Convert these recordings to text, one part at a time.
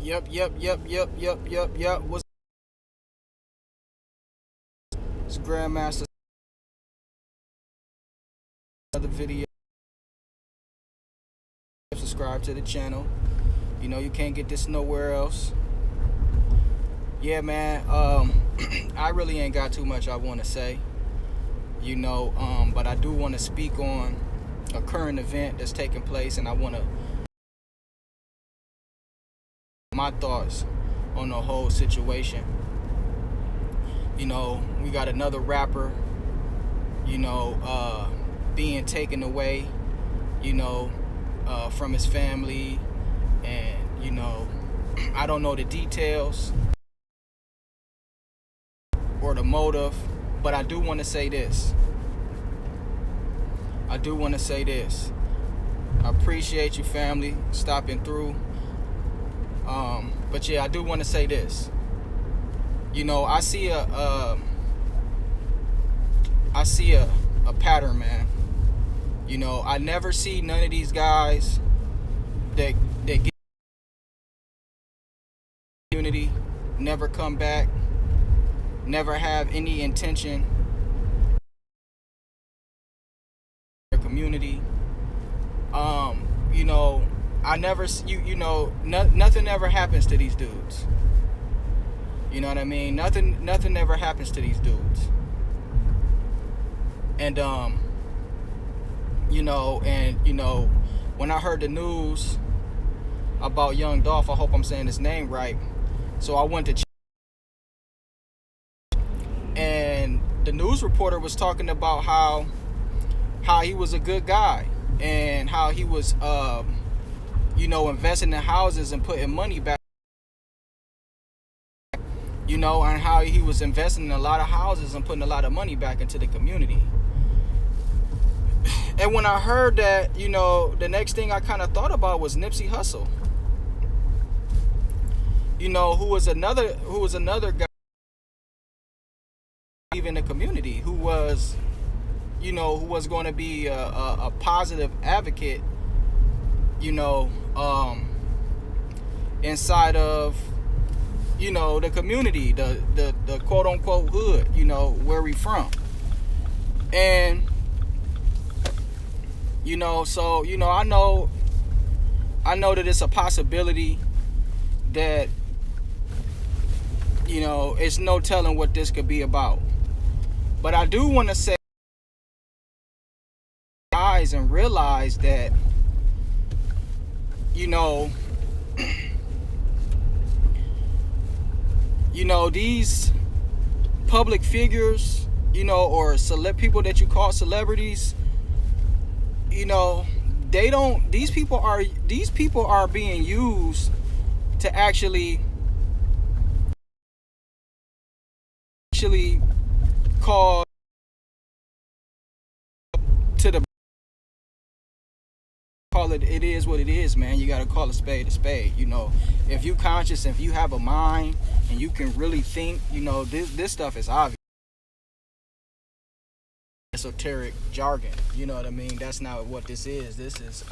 Yep. What's it's Grandmaster? Another video. Subscribe to the channel. You know you can't get this nowhere else. Yeah, man. I really ain't got too much I want to say. But I do want to speak on a current event that's taking place, and I want to my thoughts on the whole situation. We got another rapper, being taken away, from his family, and I don't know the details or the motive, but I do want to say this. I appreciate you, family, stopping through. But yeah, I do want to say this. I see a pattern, man. I never see none of these guys that get community, never come back, never have any intention their community. I never, nothing ever happens to these dudes. You know what I mean? Nothing ever happens to these dudes. And when I heard the news about Young Dolph, I hope I'm saying his name right. So I went to check, and the news reporter was talking about how he was a good guy, and how he was investing in houses and putting money back, and how he was investing in a lot of houses and putting a lot of money back into the community. And when I heard that, the next thing I kind of thought about was Nipsey Hussle, who was another guy in the community, who was going to be a positive advocate, inside of the community, the quote unquote hood, where we from. And so I know that it's a possibility that it's no telling what this could be about. But I do want to say eyes and realize that these public figures, or people that you call celebrities, these people are being used to actually call to the call it is what it is, man. You got to call a spade a spade. If you conscious, if you have a mind and you can really think, this stuff is obvious. Esoteric jargon, you know what I mean? That's not what this is. This is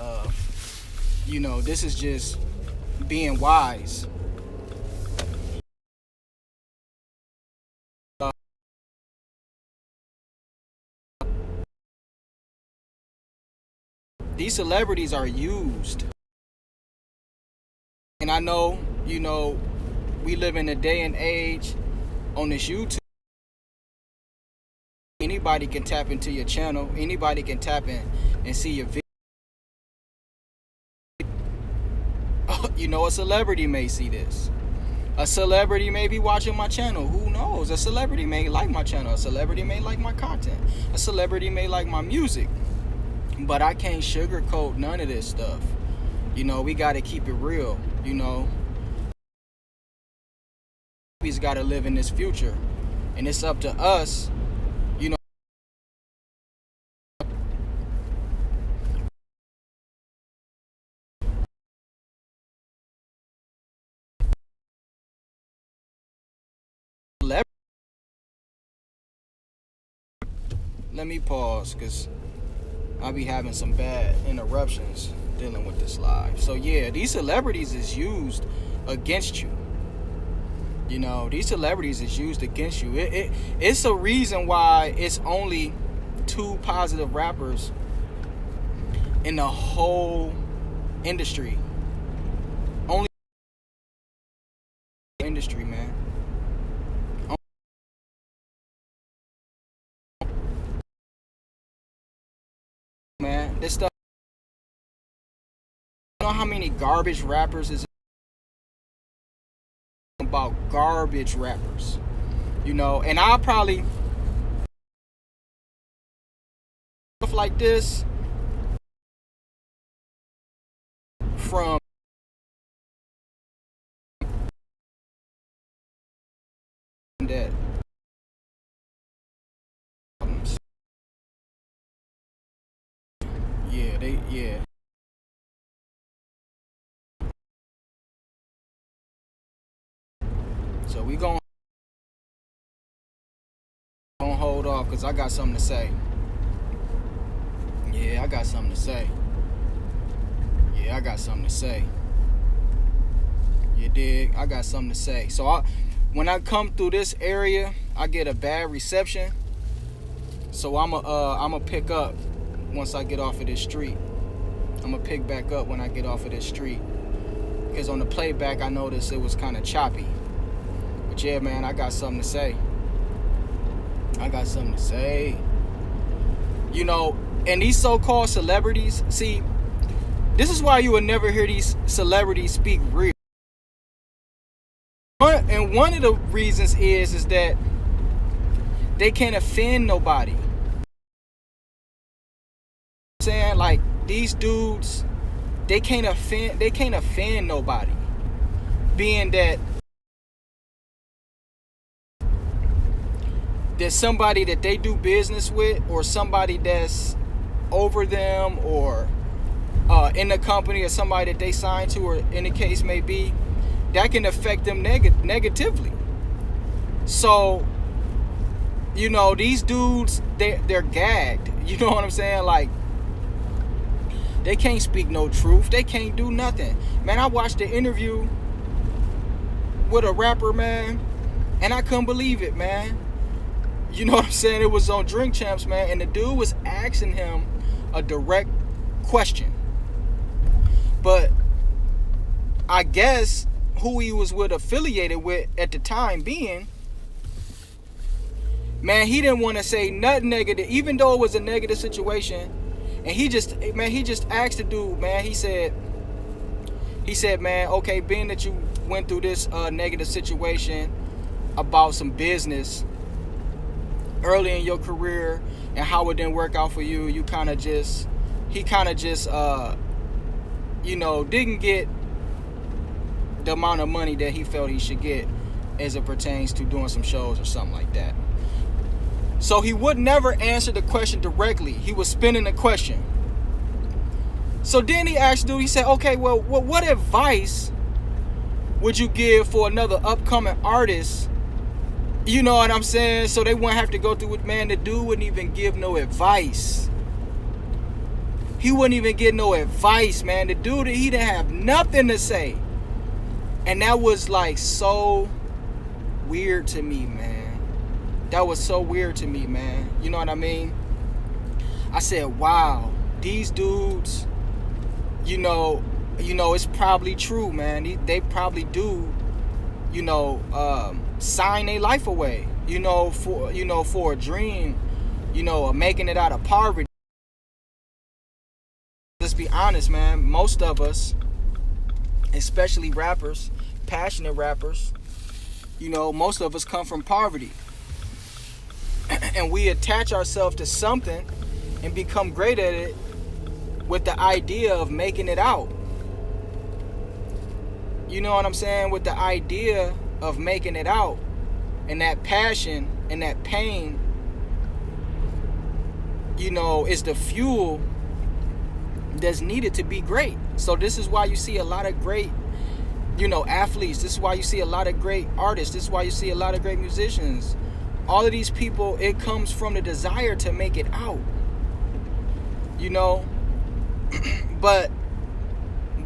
this is just being wise. These celebrities are used, and I know we live in a day and age on this YouTube. Anybody can tap into your channel. Anybody can tap in and see your video. A celebrity may see this. A celebrity may be watching my channel. Who knows? A celebrity may like my channel. A celebrity may like my content. A celebrity may like my music. But I can't sugarcoat none of this stuff. We got to keep it real. We've got to live in this future. And it's up to us. Let me pause, because I'll be having some bad interruptions dealing with this live. So yeah, these celebrities is used against you. You know, these celebrities is used against you. It's a reason why it's only 2 positive rappers in the whole industry. Only industry, man. Man, this stuff. You know how many garbage rappers is about garbage rappers, you know, and I'll probably stuff like this from that. Yeah. So we gonna hold off because I got something to say. Yeah, I got something to say. Yeah, I got something to say. You dig? I got something to say. So when I come through this area, I get a bad reception. So I'ma pick up once I get off of this street. I'ma pick back up when I get off of this street. Because on the playback, I noticed it was kind of choppy. But yeah, man, I got something to say. I got something to say. You know, and these so-called celebrities, see, this is why you would never hear these celebrities speak real. And one of the reasons is that they can't offend nobody. You know what I'm saying, like, these dudes, they can't offend nobody. Being that there's somebody that they do business with, or somebody that's over them, or in the company, or somebody that they sign to, or in the case may be, that can affect them negatively. So, you know, these dudes, they're gagged. You know what I'm saying? Like, they can't speak no truth. They can't do nothing. Man, I watched the interview with a rapper, man, and I couldn't believe it, man. You know what I'm saying? It was on Drink Champs, man, and the dude was asking him a direct question. But I guess who he was affiliated with at the time being, man, he didn't want to say nothing negative, even though it was a negative situation. And he just asked the dude, man, he said, man, okay, being that you went through this negative situation about some business early in your career and how it didn't work out for you, he kind of just you know, didn't get the amount of money that he felt he should get as it pertains to doing some shows or something like that. So he would never answer the question directly. He was spinning the question. So then he asked dude, he said, okay, well, what advice would you give for another upcoming artist? You know what I'm saying? So they wouldn't have to go through it. Man, the dude wouldn't even give no advice. He wouldn't even get no advice, man. The dude, he didn't have nothing to say. And that was like so weird to me, man. That was so weird to me, man. You know what I mean? I said, wow, these dudes, you know, it's probably true, man. They probably do, you know, sign their life away, for a dream, of making it out of poverty. Let's be honest, man. Most of us, especially rappers, passionate rappers, most of us come from poverty. And we attach ourselves to something and become great at it with the idea of making it out. You know what I'm saying? With the idea of making it out. And that passion and that pain, is the fuel that's needed to be great. So this is why you see a lot of great, athletes. This is why you see a lot of great artists. This is why you see a lot of great musicians. All of these people, it comes from the desire to make it out. But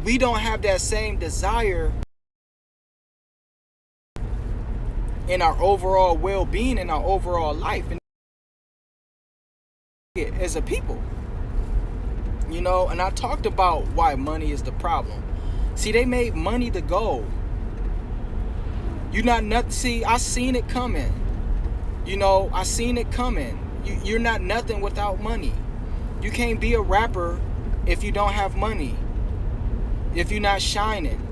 we don't have that same desire in our overall well-being, in our overall life, and as a people. You know, and I talked about why money is the problem. See, they made money the goal. You not nothing. See, I seen it coming. You know, I seen it coming. You're not nothing without money. You can't be a rapper if you don't have money. If you're not shining.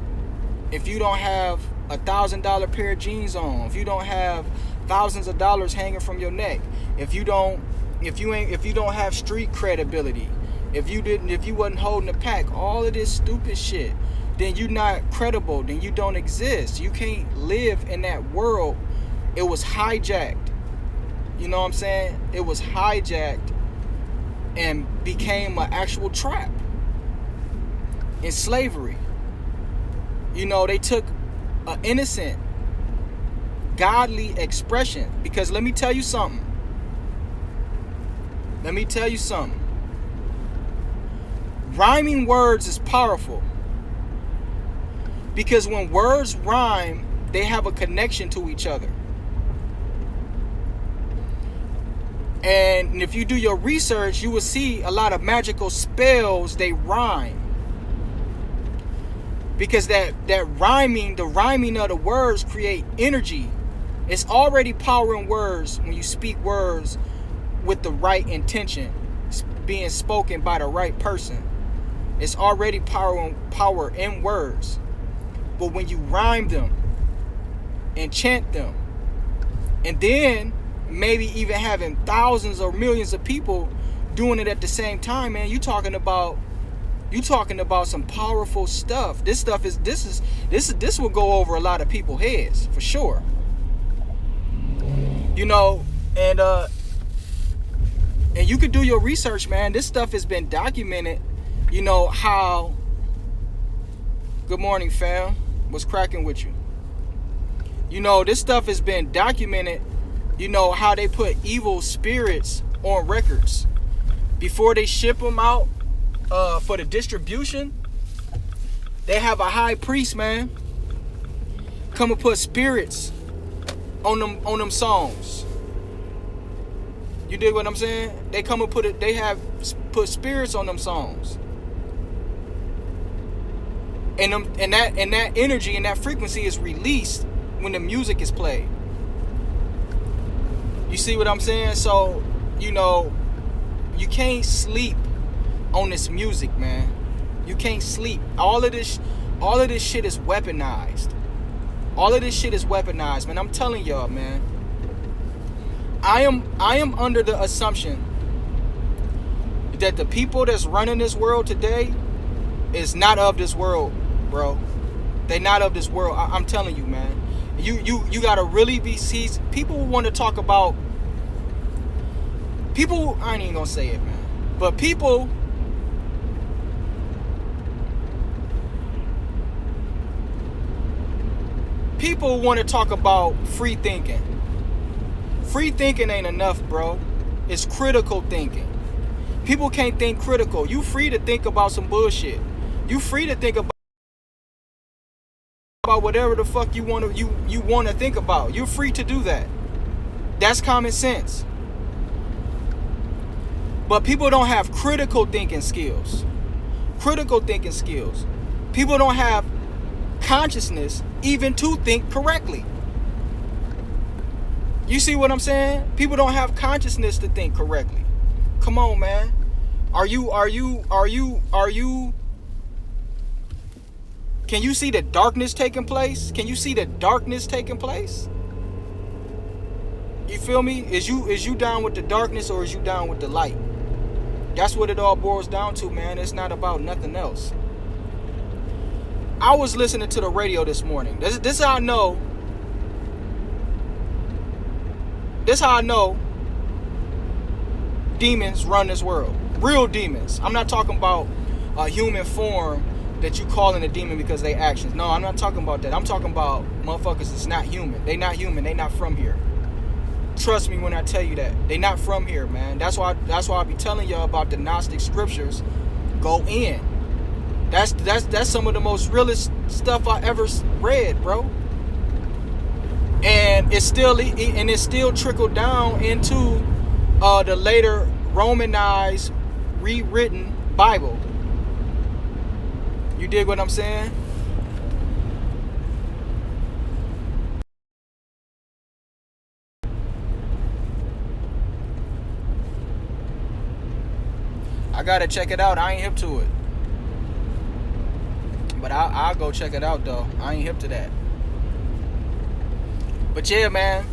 If you don't have $1,000 pair of jeans on. If you don't have thousands of dollars hanging from your neck. If you don't have street credibility. If you wasn't holding a pack, all of this stupid shit, then you're not credible, then you don't exist. You can't live in that world. It was hijacked. You know what I'm saying? It was hijacked and became an actual trap in slavery. You know, they took an innocent, godly expression. Because let me tell you something. Rhyming words is powerful. Because when words rhyme, they have a connection to each other. And if you do your research, you will see a lot of magical spells, they rhyme. Because that rhyming, the rhyming of the words create energy. It's already power in words when you speak words with the right intention, being spoken by the right person. It's already power in words. But when you rhyme them and chant them, and then maybe even having thousands or millions of people doing it at the same time, man, you talking about some powerful stuff. This will go over a lot of people's heads for sure. You know, and you could do your research, man. This stuff has been documented. You know how. Good morning, fam. What's cracking with you? You know, this stuff has been documented. You know how they put evil spirits on records before they ship them out for the distribution. They have a high priest, man, come and put spirits on them songs. You dig what I'm saying? They come and they have put spirits on them songs. And that energy and that frequency is released when the music is played. You see what I'm saying? So, you know, you can't sleep on this music, man. You can't sleep. All of this shit is weaponized. All of this shit is weaponized, man. I'm telling y'all, man. I am under the assumption that the people that's running this world today is not of this world, bro. They not of this world. I'm telling you, man. You gotta really be seized. People want to talk about people. I ain't even gonna say it, man. But people want to talk about free thinking. Free thinking ain't enough, bro. It's critical thinking. People can't think critical. You free to think about some bullshit. You free to think about whatever the fuck you want to think about. You're free to do that. That's common sense. But people don't have critical thinking skills. Critical thinking skills. People don't have consciousness even to think correctly. You see what I'm saying? People don't have consciousness to think correctly. Come on, man. Are you Can you see the darkness taking place? Can you see the darkness taking place? You feel me? Is you down with the darkness or is you down with the light? That's what it all boils down to, man. It's not about nothing else. I was listening to the radio this morning. This is how I know. This is how I know demons run this world. Real demons. I'm not talking about a human form that you calling a demon because they actions. No, I'm not talking about that. I'm talking about motherfuckers that's not human. They not human. They not from here. Trust me when I tell you that. They not from here, man. That's why I be telling y'all about the Gnostic scriptures. Go in. That's some of the most realest stuff I ever read, bro. And it's still trickled down into the later Romanized, rewritten Bible. You dig what I'm saying? I gotta check it out. I ain't hip to it, but I'll go check it out though. I ain't hip to that. But yeah, man.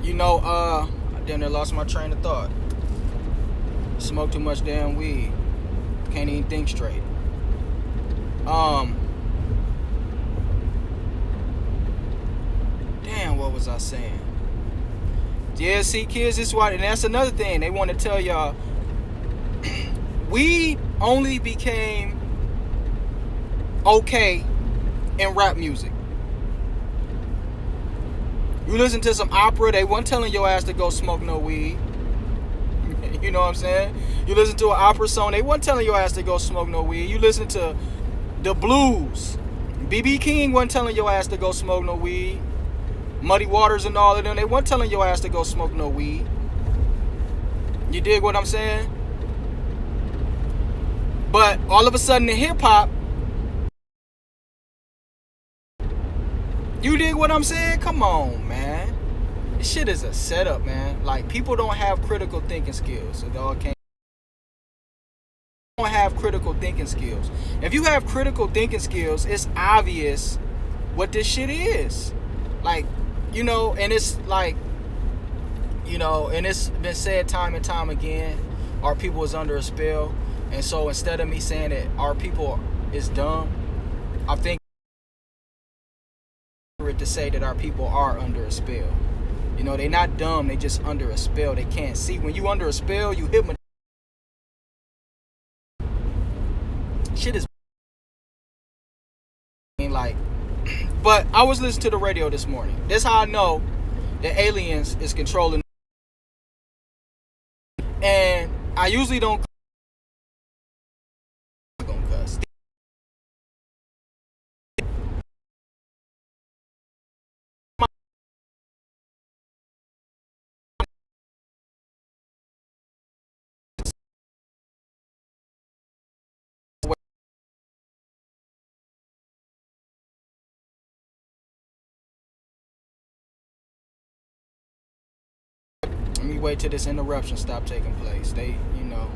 You know, I damn near lost my train of thought. Smoke too much damn weed. Can't even think straight. Damn, what was I saying? Yeah, see, kids, this is why, and that's another thing they want to tell y'all. Weed only became okay in rap music. You listen to some opera, they weren't telling your ass to go smoke no weed. You know what I'm saying? You listen to an opera song, they weren't telling your ass to go smoke no weed. You listen to the blues, B.B. King wasn't telling your ass to go smoke no weed. Muddy Waters and all of them, they weren't telling your ass to go smoke no weed. You dig what I'm saying? But all of a sudden in hip-hop, you dig what I'm saying? Come on, man. This shit is a setup, man. Like, people don't have critical thinking skills. It all can't. Don't have critical thinking skills. If you have critical thinking skills, it's obvious what this shit is. Like, you know, and it's like, you know, and it's been said time and time again, our people is under a spell. And so instead of me saying that our people is dumb, I think it's to say that our people are under a spell. You know, they're not dumb, they just under a spell. They can't see. When you under a spell, you hypnotize. Shit is like, but I was listening to the radio this morning. That's how I know that aliens is controlling. And I usually don't cuss. Let me wait till this interruption stop taking place. They, you know.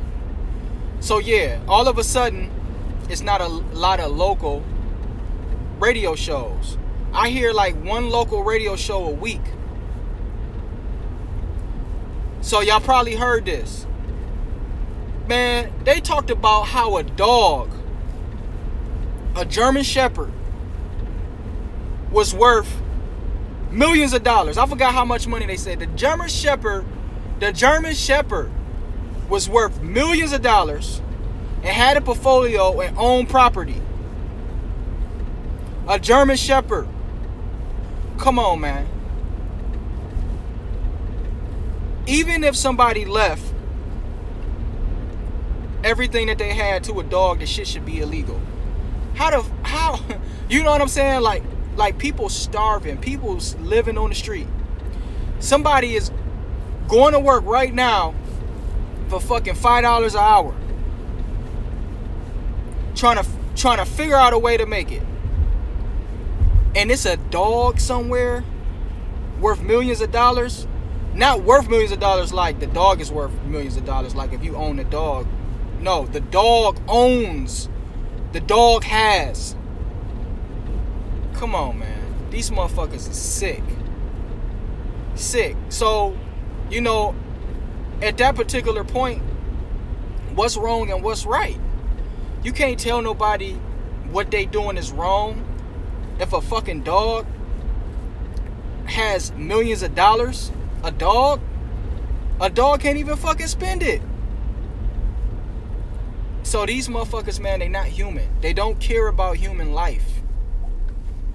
So yeah, all of a sudden, it's not a lot of local radio shows. I hear like one local radio show a week. So y'all probably heard this. Man, they talked about how a dog, a German Shepherd, was worth millions of dollars. I forgot how much money they said. The German Shepherd was worth millions of dollars and had a portfolio and owned property. A German Shepherd. Come on, man. Even if somebody left everything that they had to a dog, the shit should be illegal. How you know what I'm saying? Like people starving, people living on the street. Somebody is going to work right now for fucking $5 an hour, trying to figure out a way to make it, and it's a dog somewhere worth millions of dollars. Not worth millions of dollars like the dog is worth millions of dollars, like if you own the dog. No, the dog owns. The dog has. Come on, man. These motherfuckers are sick. Sick. So, you know, at that particular point, what's wrong and what's right? You can't tell nobody what they doing is wrong if a fucking dog has millions of dollars. A dog can't even fucking spend it. So these motherfuckers, man, they not human. They don't care about human life.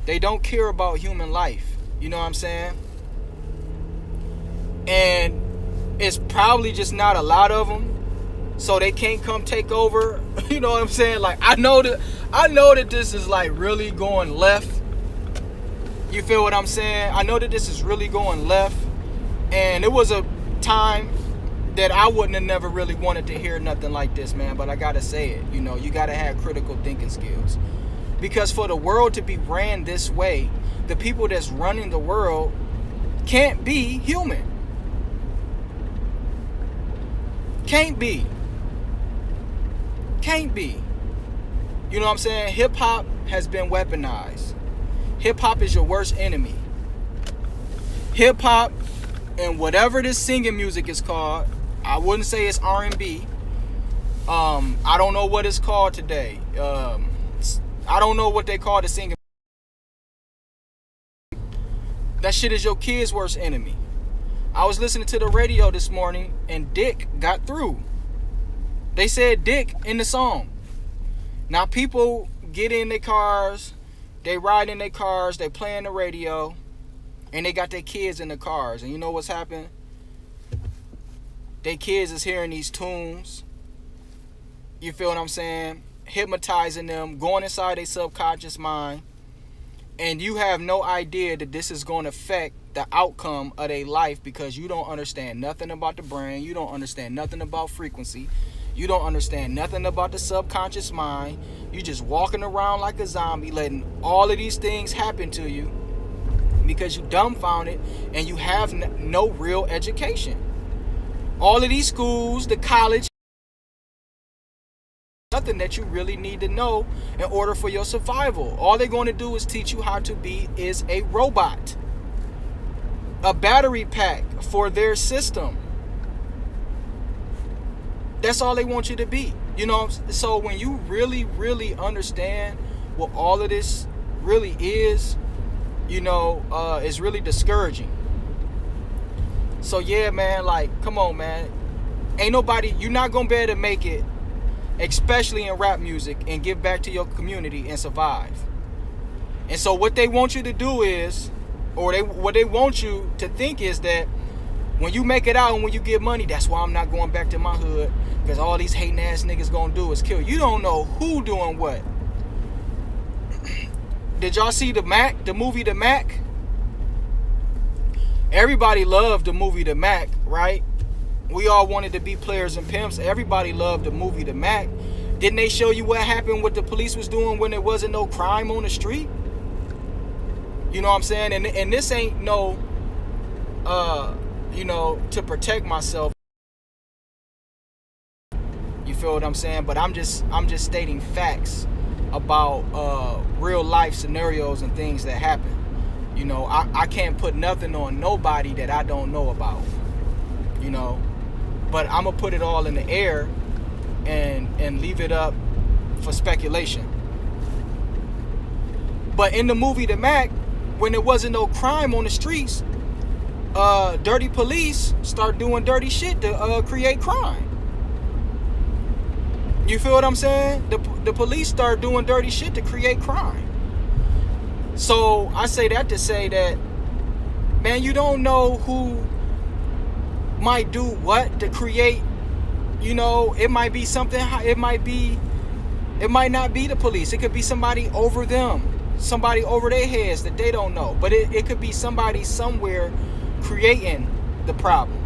They don't care about human life. You know what I'm saying? And it's probably just not a lot of them, so they can't come take over. You know what I'm saying? Like, I know that this is like really going left. You feel what I'm saying? I know that this is really going left, and it was a time that I wouldn't have never really wanted to hear nothing like this, man, but I gotta say it. You know, you gotta have critical thinking skills. Because for the world to be ran this way, the people that's running the world can't be human. Can't be. Can't be. You know what I'm saying? Hip-hop has been weaponized. Hip-hop is your worst enemy. Hip-hop and whatever this singing music is called, I wouldn't say it's R&B. I don't know what it's called today. I don't know what they call the singing. That shit is your kid's worst enemy. I was listening to the radio this morning and Dick got through. They said Dick in the song. Now people get in their cars, they ride in their cars, they playing the radio, and they got their kids in the cars. And you know what's happened? Their kids is hearing these tunes. You feel what I'm saying? Hypnotizing them, going inside their subconscious mind. And you have no idea that this is going to affect the outcome of their life because you don't understand nothing about the brain. You don't understand nothing about frequency. You don't understand nothing about the subconscious mind. You just walking around like a zombie, letting all of these things happen to you because you dumbfounded and you have no real education. All of these schools, the college, nothing that you really need to know in order for your survival. All they're going to do is teach you how to be is a robot, a battery pack for their system. That's all they want you to be. You know, so when you really, really understand what all of this really is, you know, it's really discouraging. So yeah, man, like, come on, man. Ain't nobody, you're not going to be able to make it, especially in rap music, and give back to your community and survive. And so what they want you to do is, or what they want you to think is that when you make it out and when you get money, that's why I'm not going back to my hood, because all these hating ass niggas gonna do is kill you. You don't know who doing what. Did y'all see the movie The Mac? Everybody loved the movie The Mac, right? We all wanted to be players and pimps. Everybody loved the movie The Mac. Didn't they show you what happened, what the police was doing when there wasn't no crime on the street? You know what I'm saying? And this ain't no, you know, to protect myself. You feel what I'm saying? But I'm just stating facts about real life scenarios and things that happen. You know, I can't put nothing on nobody that I don't know about. You know, but I'm gonna put it all in the air and leave it up for speculation. But in the movie The Mac, when there wasn't no crime on the streets, dirty police start doing dirty shit to create crime. You feel what I'm saying? The police start doing dirty shit to create crime. So I say that to say that, man, you don't know who might do what to create. You know, it might be something, it might not be the police. It could be somebody over them, somebody over their heads that they don't know. But it could be somebody somewhere creating the problem.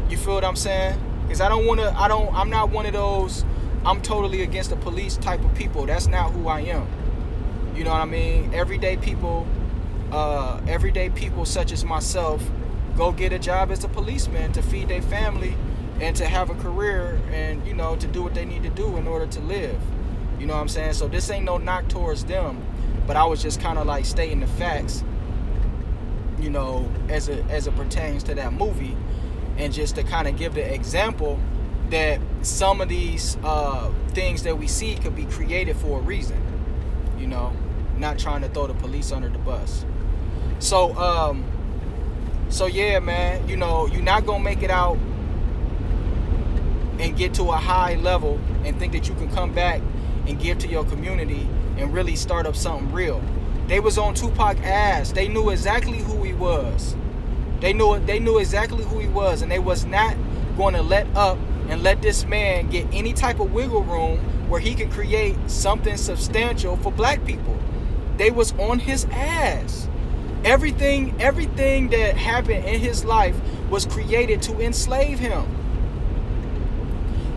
You feel what I'm saying? Because I'm not one of those, I'm totally against the police type of people. That's not who I am. You know what I mean? Everyday people such as myself go get a job as a policeman to feed their family and to have a career and, you know, to do what they need to do in order to live. You know what I'm saying? So this ain't no knock towards them, but I was just kind of like stating the facts, you know, as it pertains to that movie, and just to kind of give the example that some of these things that we see could be created for a reason. You know, not trying to throw the police under the bus. So yeah, man, you know, you're not gonna make it out and get to a high level and think that you can come back and give to your community and really start up something real. They was on Tupac ass. They knew exactly who he was. They knew exactly who he was, and they was not going to let up and let this man get any type of wiggle room where he can create something substantial for black people. they was on his ass. Everything that happened in his life was created to enslave him.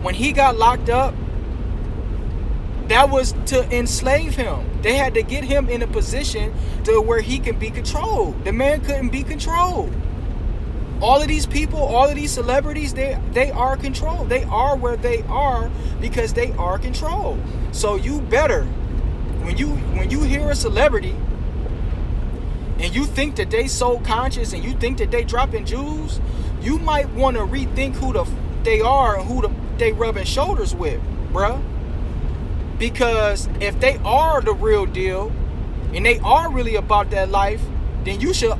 When he got locked up, that was to enslave him. They had to get him in a position to where he can be controlled. The man couldn't be controlled. All of these people, all of these celebrities, they are controlled. They are where they are because they are controlled. So you better, when you hear a celebrity and you think that they so conscious and you think that they dropping jewels, you might want to rethink who they are and who they rubbing shoulders with, bruh. Because if they are the real deal and they are really about that life, then you should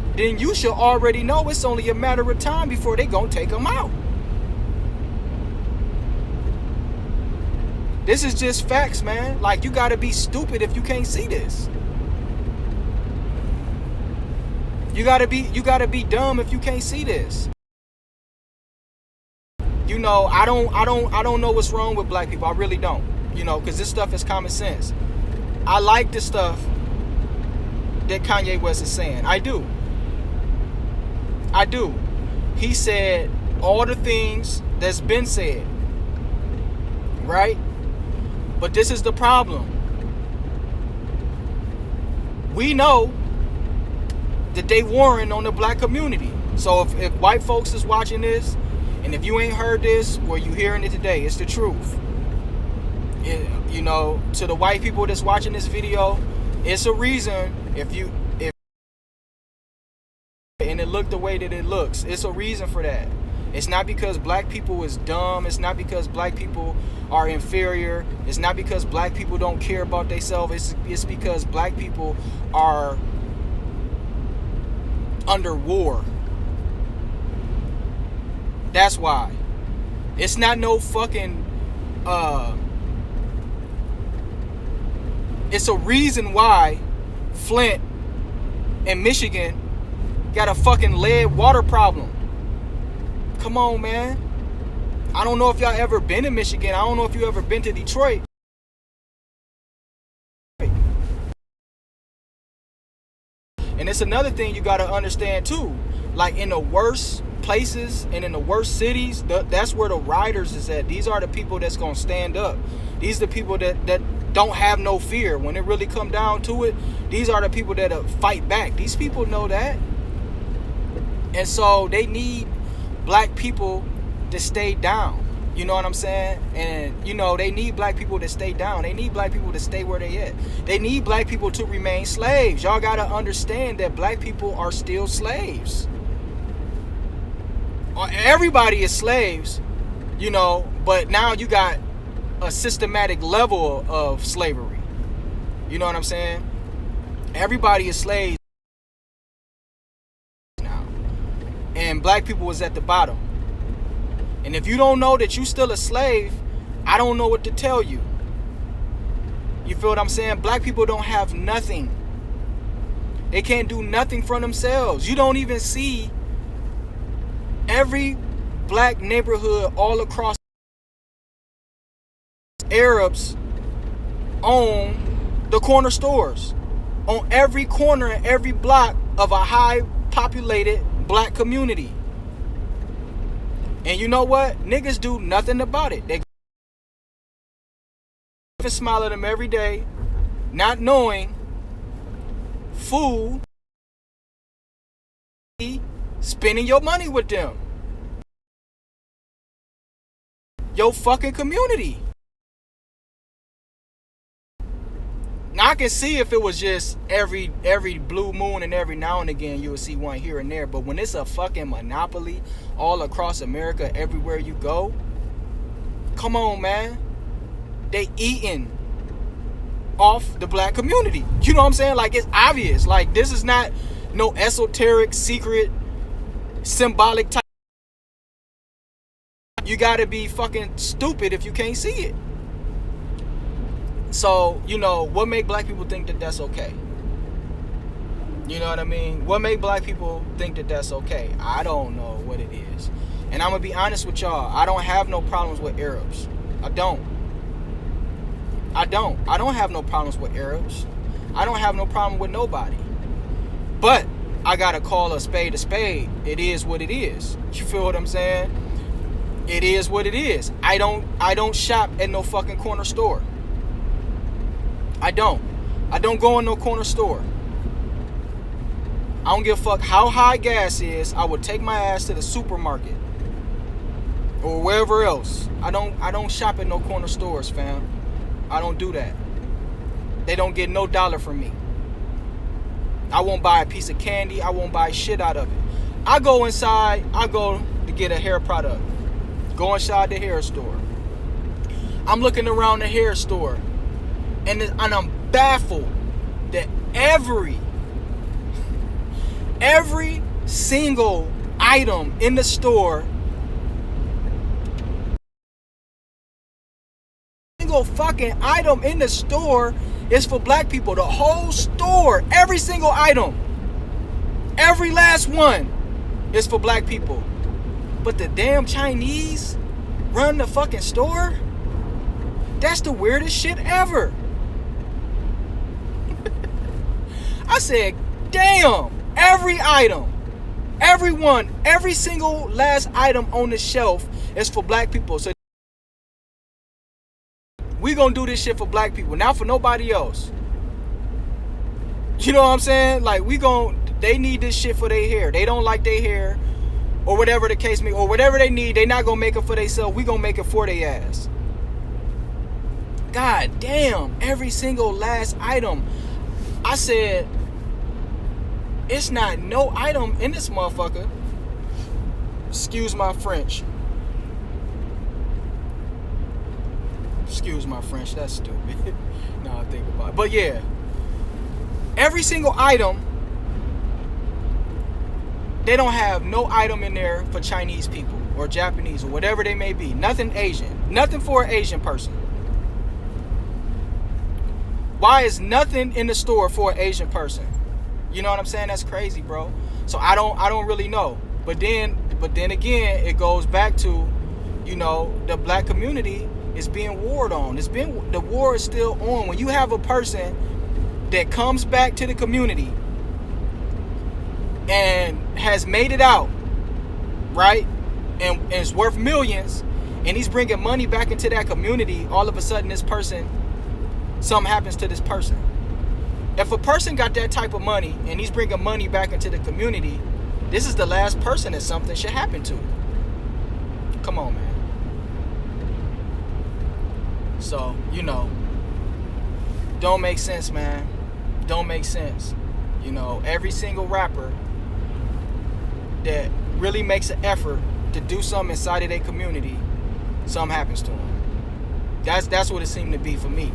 already know it's only a matter of time before they gonna take them out. This is just facts, man. Like, you gotta be stupid if you can't see this. You gotta be dumb if you can't see this. You know, I don't know what's wrong with black people. I really don't. You know, because this stuff is common sense. I like the stuff that Kanye West is saying. I do. He said all the things that's been said, right? But this is the problem. We know that they warring on the black community. So if white folks is watching this, and if you ain't heard this, well, you hearing it today. It's the truth. You know, to the white people that's watching this video, it's a reason if and it looked the way that it looks. It's a reason for that. It's not because black people is dumb. It's not because black people are inferior. It's not because black people don't care about themselves. It's because black people are under war. That's why. It's not no fucking it's a reason why Flint and Michigan got a fucking lead water problem. Come on, man. I don't know if y'all ever been to Michigan. I don't know if you ever been to Detroit. And it's another thing you got to understand too. Like, in the worst places and in the worst cities, that's where the riders is at. These are the people that's going to stand up. These are the people that don't have no fear. When it really come down to it, these are the people that fight back. These people know that. And so they need black people to stay down. You know what I'm saying? And, you know, they need black people to stay down. They need black people to stay where they at. They need black people to remain slaves. Y'all got to understand that black people are still slaves. Everybody is slaves, you know, but now you got a systematic level of slavery. You know what I'm saying? Everybody is slaves now. And black people was at the bottom. And if you don't know that you still a slave, I don't know what to tell you. You feel what I'm saying? Black people don't have nothing. They can't do nothing for themselves. You don't even see every black neighborhood all across. Arabs own the corner stores on every corner and every block of a high populated black community. And you know what? Niggas do nothing about it. They smile at them every day, not knowing food, spending your money with them. Your fucking community. Now, I can see if it was just every blue moon and every now and again you would see one here and there. But when it's a fucking monopoly all across America, everywhere you go, come on, man. They eating off the black community. You know what I'm saying? Like, it's obvious. Like, this is not no esoteric, secret, symbolic type. You gotta be fucking stupid if you can't see it. So, you know, what make black people think that that's okay? You know what I mean? What make black people think that that's okay? I don't know what it is. And I'm going to be honest with y'all. I don't have no problems with Arabs. I don't have no problems with Arabs. I don't have no problem with nobody. But I gotta call a spade a spade. It is what it is. You feel what I'm saying? It is what it is. I don't shop at no fucking corner store. I don't go in no corner store. I don't give a fuck how high gas is. I would take my ass to the supermarket or wherever else. I don't shop at no corner stores, fam. I don't do that. They don't get no dollar from me. I won't buy a piece of candy. I won't buy shit out of it. I go inside. I go to get a hair product. Go inside the hair store. I'm looking around the hair store, and I'm baffled that every single item in the store, single fucking item in the store is for black people. The whole store, every single item, every last one is for black people. But the damn Chinese run the fucking store? That's the weirdest shit ever. I said, damn, every item, every single last item on the shelf is for black people. So we gonna do this shit for black people, not for nobody else. You know what I'm saying? Like, they need this shit for their hair. They don't like their hair, or whatever the case may be, or whatever they need, they not gonna make it for themselves. We gonna make it for their ass. God damn, every single last item. I said, it's not no item in this motherfucker. Excuse my French. Excuse my French, that's stupid. Now I think about it. But yeah, every single item, they don't have no item in there for Chinese people or Japanese or whatever they may be. Nothing Asian. Nothing for an Asian person. Why is nothing in the store for an Asian person? You know what I'm saying? That's crazy, bro. So I don't really know. But then again, it goes back to, you know, the black community is being warred on. The war is still on. When you have a person that comes back to the community and has made it out, right, and is worth millions, and he's bringing money back into that community, all of a sudden this person, something happens to this person. If a person got that type of money and he's bringing money back into the community, this is the last person that something should happen to. Come on, man. So, you know, don't make sense, man. Don't make sense. You know, every single rapper that really makes an effort to do something inside of their community, something happens to them. That's what it seemed to be for me.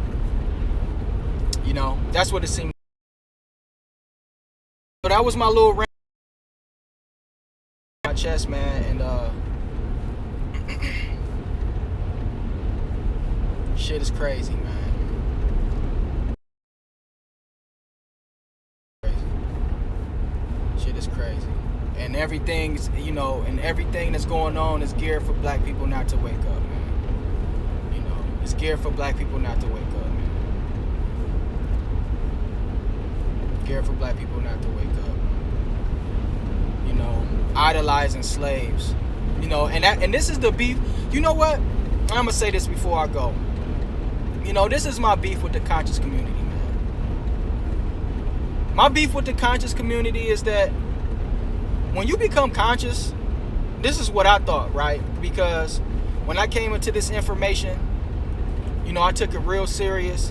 You know, that's what it seemed. So that was my little rant on my chest, man, and shit is crazy, man. Shit is crazy. And everything's, you know, and everything that's going on is geared for black people not to wake up, man. You know, it's geared for black people not to wake up, man. Geared for black people not to wake up. You know, idolizing slaves. You know, and this is the beef. You know what? I'm gonna say this before I go. You know, this is my beef with the conscious community, man. My beef with the conscious community is that when you become conscious, this is what I thought, right? Because when I came into this information, you know, I took it real serious.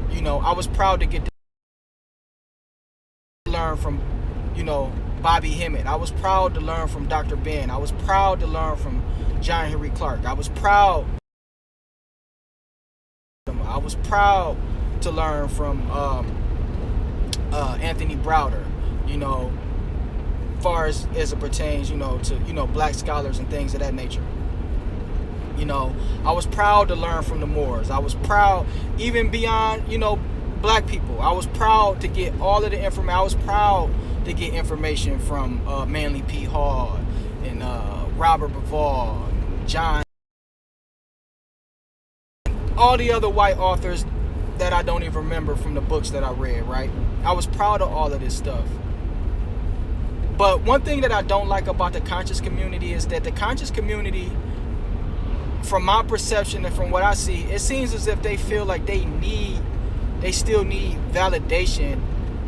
You know, I was proud to get to learn from, you know, Bobby Hemmett. I was proud to learn from Dr. Ben. I was proud to learn from John Henry Clark. I was proud to learn from Anthony Browder, you know, far as it pertains, you know, to, you know, black scholars and things of that nature. You know, I was proud to learn from the Moors. I was proud, even beyond, you know, black people. I was proud to get all of the information. I was proud to get information from Manly P. Hall and Robert Bivol, John, all the other white authors that I don't even remember from the books that I read, right? I was proud of all of this stuff. But one thing that I don't like about the conscious community is that the conscious community, from my perception and from what I see, it seems as if they feel like they still need validation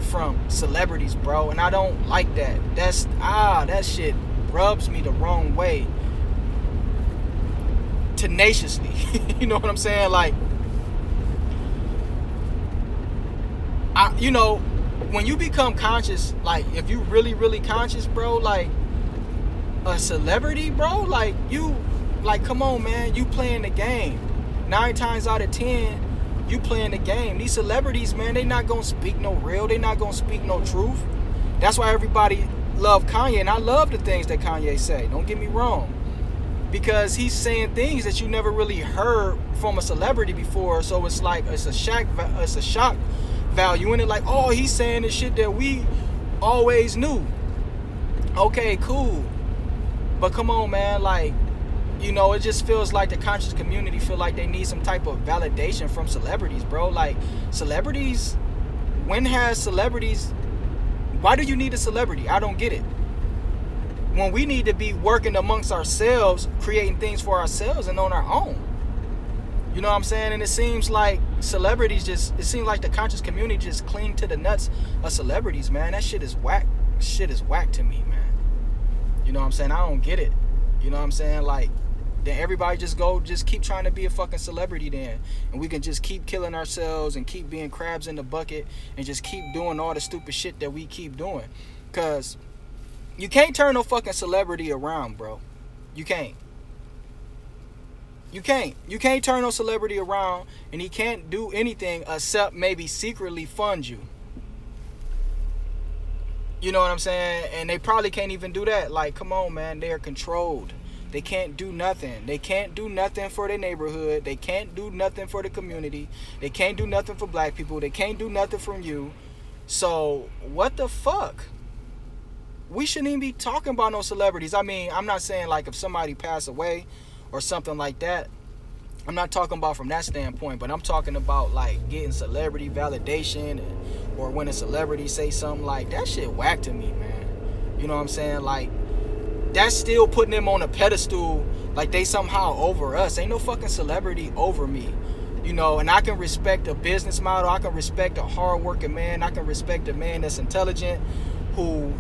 from celebrities, bro. And I don't like that. That shit rubs me the wrong way. Tenaciously. You know what I'm saying? Like, when you become conscious, like, if you really, really conscious, bro, like, a celebrity, bro, like, come on, man, you playing the game. 9 times out of 10, you playing the game. These celebrities, man, they not gonna speak no real. They not gonna speak no truth. That's why everybody love Kanye, and I love the things that Kanye say. Don't get me wrong, because he's saying things that you never really heard from a celebrity before. So it's like it's a shock value in it. Like, oh, he's saying the shit that we always knew. Okay, cool, but come on, man, like, it just feels like the conscious community feel like they need some type of validation from celebrities, bro. Like, celebrities, why do you need a celebrity? I don't get it. When we need to be working amongst ourselves, creating things for ourselves and on our own. You know what I'm saying? And it seems like it seems like the conscious community just cling to the nuts of celebrities, man. That shit is whack. Shit is whack to me, man. You know what I'm saying? I don't get it. You know what I'm saying? Like, then everybody just keep trying to be a fucking celebrity then. And we can just keep killing ourselves and keep being crabs in the bucket and just keep doing all the stupid shit that we keep doing. Because you can't turn no fucking celebrity around, bro. You can't. You can't turn no celebrity around, and he can't do anything except maybe secretly fund you. You know what I'm saying? And they probably can't even do that. Like, come on, man. They are controlled. They can't do nothing. They can't do nothing for their neighborhood. They can't do nothing for the community. They can't do nothing for black people. They can't do nothing from you. So, what the fuck? We shouldn't even be talking about no celebrities. I mean, I'm not saying like if somebody passed away or something like that. I'm not talking about from that standpoint, but I'm talking about like getting celebrity validation or when a celebrity say something like that shit whack to me, man. You know what I'm saying? Like, that's still putting them on a pedestal like they somehow over us. Ain't no fucking celebrity over me. And I can respect a business model. I can respect a hard-working man. I can respect a man that's intelligent who,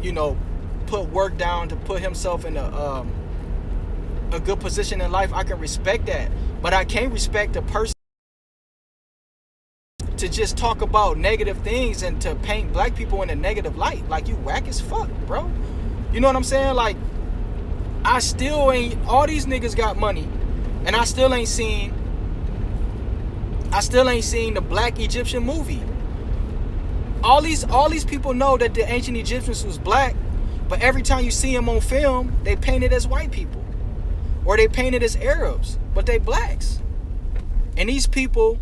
put work down to put himself in a good position in life. I can respect that. But I can't respect a person to just talk about negative things and to paint black people in a negative light. Like, you whack as fuck, bro. You know what I'm saying? Like, all these niggas got money, and I still ain't seen the Black Egyptian movie. All these people know that the ancient Egyptians was black, but every time you see them on film, they paint it as white people, or they paint it as Arabs, but they blacks. And these people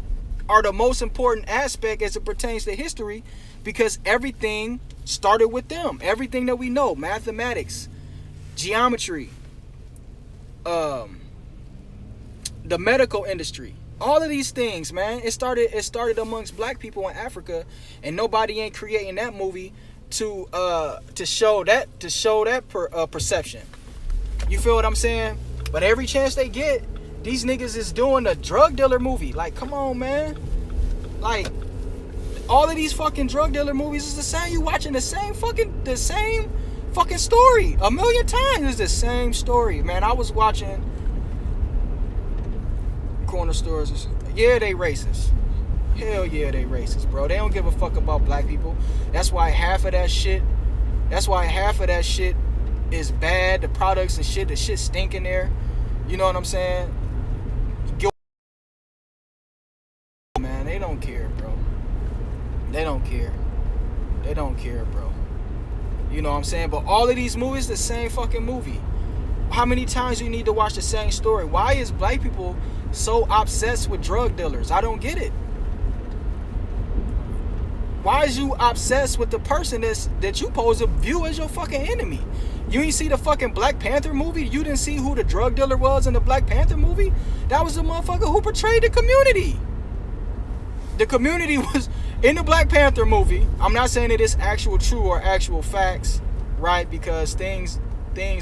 are the most important aspect as it pertains to history, because everything started with them. Everything that we know, mathematics, geometry, the medical industry, all of these things, man, it started amongst black people in Africa, and nobody ain't creating that movie to show that perception. You feel what I'm saying? But every chance they get, these niggas is doing a drug dealer movie. Like, come on, man. Like, all of these fucking drug dealer movies is the same. You watching the same fucking story a million times. It's the same story, man. I was watching corner stores. Yeah, they racist. Hell yeah, they racist, bro. They don't give a fuck about black people. That's why half of that shit is bad. The products and shit, the shit stink in there. You know what I'm saying? Man, they don't care, bro. They don't care. They don't care, bro. You know what I'm saying? But all of these movies, the same fucking movie. How many times do you need to watch the same story? Why is black people so obsessed with drug dealers? I don't get it. Why is you obsessed with the person that you supposed to view as your fucking enemy? You ain't see the fucking Black Panther movie? You didn't see who the drug dealer was in the Black Panther movie? That was the motherfucker who portrayed the community. The community was in the Black Panther movie. I'm not saying it is actual true or actual facts, right? Because things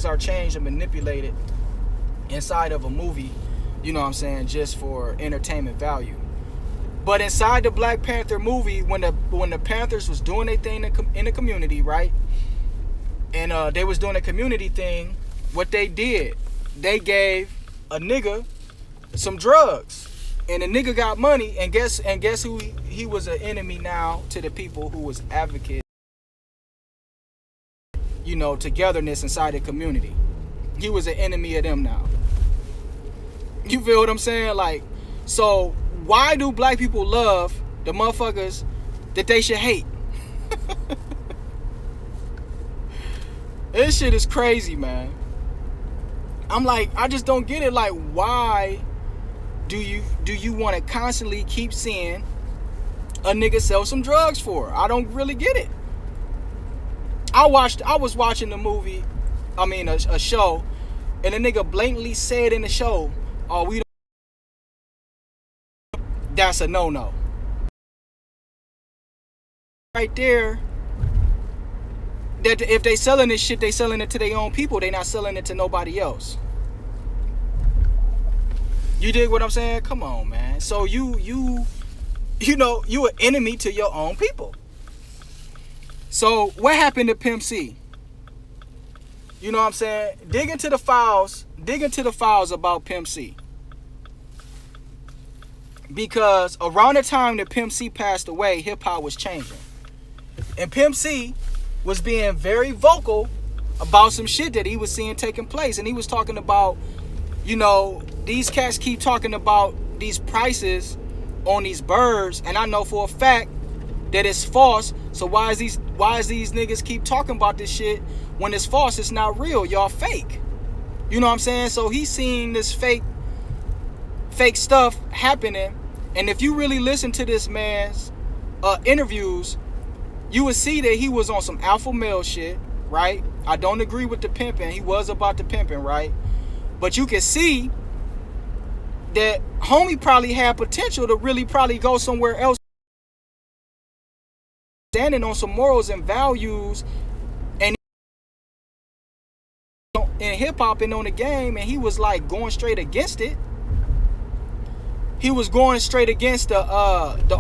are changed and manipulated inside of a movie, you know what I'm saying, just for entertainment value. But inside the Black Panther movie, when the Panthers was doing their thing in the community, right? And they was doing a community thing, what they did, they gave a nigga some drugs. And the nigga got money, and guess who he was an enemy now to the people who was advocate, you know, togetherness inside the community. He was an enemy of them now. You feel what I'm saying? Like, so why do black people love the motherfuckers that they should hate? This shit is crazy, man. I'm like, I just don't get it. Like, why do you want to constantly keep seeing a nigga sell some drugs for? I don't really get it. I was watching the movie, a show, and the nigga blatantly said in the show, "Oh, we don't." That's a no-no. Right there. That if they selling this shit, they selling it to their own people. They not selling it to nobody else. You dig what I'm saying? Come on, man. So you know, you an enemy to your own people. So what happened to Pimp C? You know what I'm saying? Dig into the files about Pimp C. Because around the time that Pimp C passed away, hip hop was changing. And Pimp C was being very vocal about some shit that he was seeing taking place. And he was talking about, you know, these cats keep talking about these prices on these birds, and I know for a fact that it's false. So why is these niggas keep talking about this shit when it's false? It's not real. Y'all fake. You know what I'm saying? So he's seeing this fake stuff happening. And if you really listen to this man's interviews, you would see that he was on some alpha male shit, right? I don't agree with the pimping. He was about the pimping, right? But you can see that homie probably had potential to really probably go somewhere else, standing on some morals and values, and in hip hop and on the game, and he was like going straight against it. He was going straight against the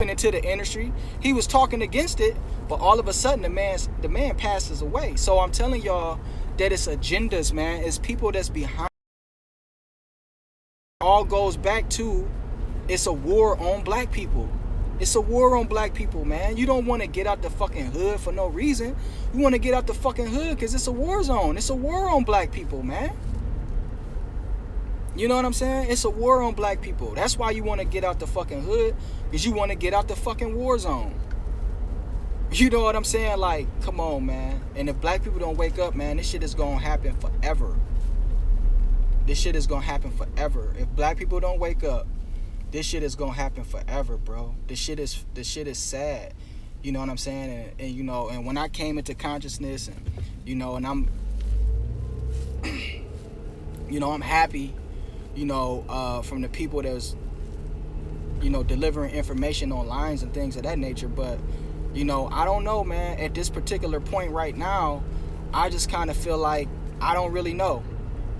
into the industry. He was talking against it, but all of a sudden the man passes away. So I'm telling y'all that it's agendas, man. It's people that's behind. All goes back to, it's a war on black people. It's a war on black people, man. You don't want to get out the fucking hood for no reason. You want to get out the fucking hood because it's a war zone. It's a war on black people, man. You know what I'm saying? It's a war on black people. That's why you want to get out the fucking hood, because you want to get out the fucking war zone. You know what I'm saying? Like, come on, man. And if black people don't wake up, man, this shit is going to happen forever. This shit is going to happen forever. If black people don't wake up, this shit is going to happen forever, bro. This shit is sad. You know what I'm saying? And you know, and when I came into consciousness, and you know, and I'm you know, I'm happy, you know, from the people that's, you know, delivering information on lines and things of that nature. But, you know, I don't know, man. At this particular point right now, I just kind of feel like I don't really know.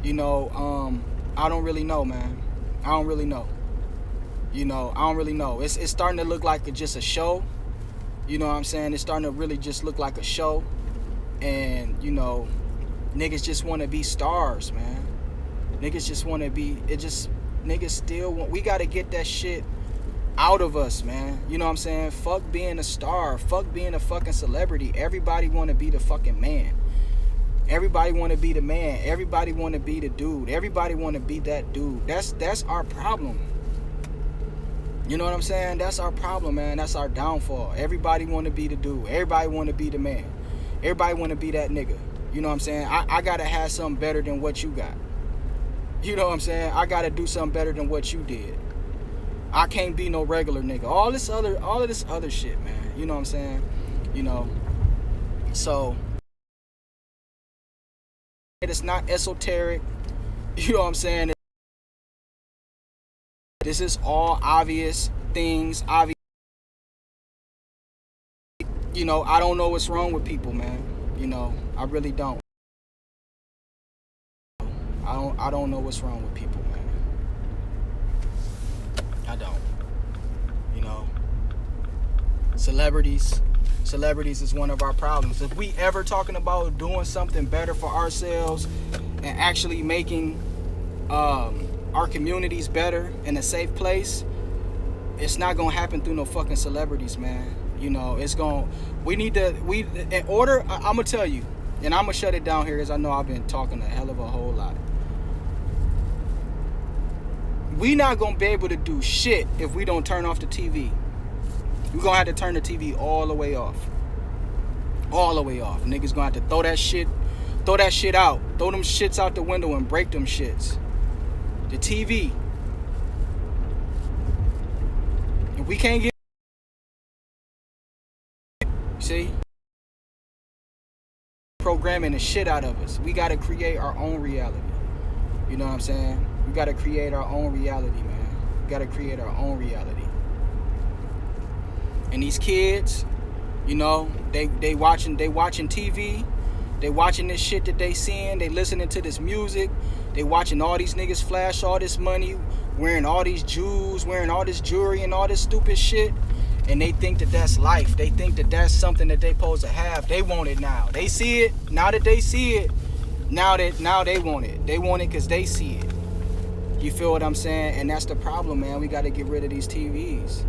You know, I don't really know, man. I don't really know. You know, I don't really know. It's starting to look like just a show. You know what I'm saying? It's starting to really just look like a show. And, you know, niggas just want to be stars, man. Niggas just want to be, niggas still want, we got to get that shit out of us, man. You know what I'm saying? Fuck being a star. Fuck being a fucking celebrity. Everybody want to be the fucking man. Everybody want to be the man. Everybody want to be the dude. Everybody want to be that dude. That's our problem. You know what I'm saying? That's our problem, man. That's our downfall. Everybody want to be the dude. Everybody want to be the man. Everybody want to be that nigga. You know what I'm saying? I got to have something better than what you got. You know what I'm saying? I got to do something better than what you did. I can't be no regular nigga. All of this other shit, man. You know what I'm saying? You know, So it's not esoteric. You know what I'm saying? This is all obvious things. Obvious. You know, I don't know what's wrong with people, man. You know, I really don't. I don't know what's wrong with people, man. I don't. You know, celebrities is one of our problems. If we ever talking about doing something better for ourselves and actually making our communities better and a safe place, it's not gonna happen through no fucking celebrities, man. You know, in order, I'm gonna tell you, and I'm gonna shut it down here because I know I've been talking a hell of a whole lot. We not gonna be able to do shit if we don't turn off the TV. We're gonna have to turn the TV all the way off. All the way off. Niggas gonna have to throw that shit out. Throw them shits out the window and break them shits. The TV. If we can't get, see, programming the shit out of us. We gotta create our own reality. You know what I'm saying? We gotta create our own reality, man. We gotta create our own reality. And these kids, you know, they watching TV. They watching this shit that they seeing. They listening to this music. They watching all these niggas flash all this money, wearing all these jewels, wearing all this jewelry and all this stupid shit. And they think that that's life. They think that that's something that they supposed to have. They want it now. They see it. Now that they see it, now they want it. They want it because they see it. You feel what I'm saying? And that's the problem, man. We got to get rid of these TVs.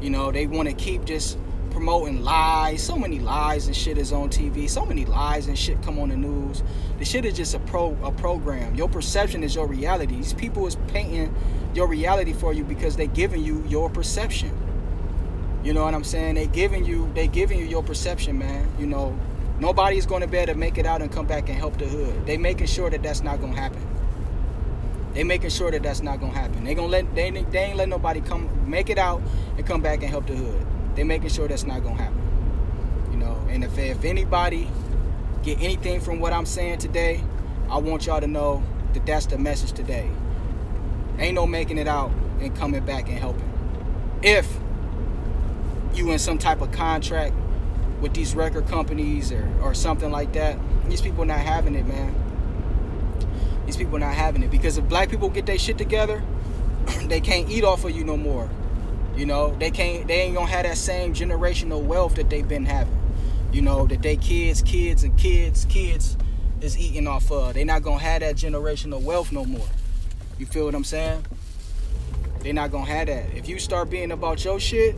You know, they want to keep just promoting lies. So many lies and shit is on TV. So many lies and shit come on the news. The shit is just a program. Your perception is your reality. These people is painting your reality for you because they giving you your perception. You know what I'm saying? They giving you your perception, man. You know, nobody's going to be able to make it out and come back and help the hood. They making sure that that's not going to happen. They making sure that that's not gonna happen. They ain't let nobody come make it out and come back and help the hood. They making sure that's not gonna happen. You know, and if anybody get anything from what I'm saying today, I want y'all to know that that's the message today. Ain't no making it out and coming back and helping. If you in some type of contract with these record companies or something like that, these people not having it, man. These people not having it, because if black people get their shit together, they can't eat off of you no more. You know, they ain't gonna have that same generational wealth that they've been having. You know, that they kids is eating off of. They not gonna have that generational wealth no more. You feel what I'm saying? They not gonna have that. If you start being about your shit,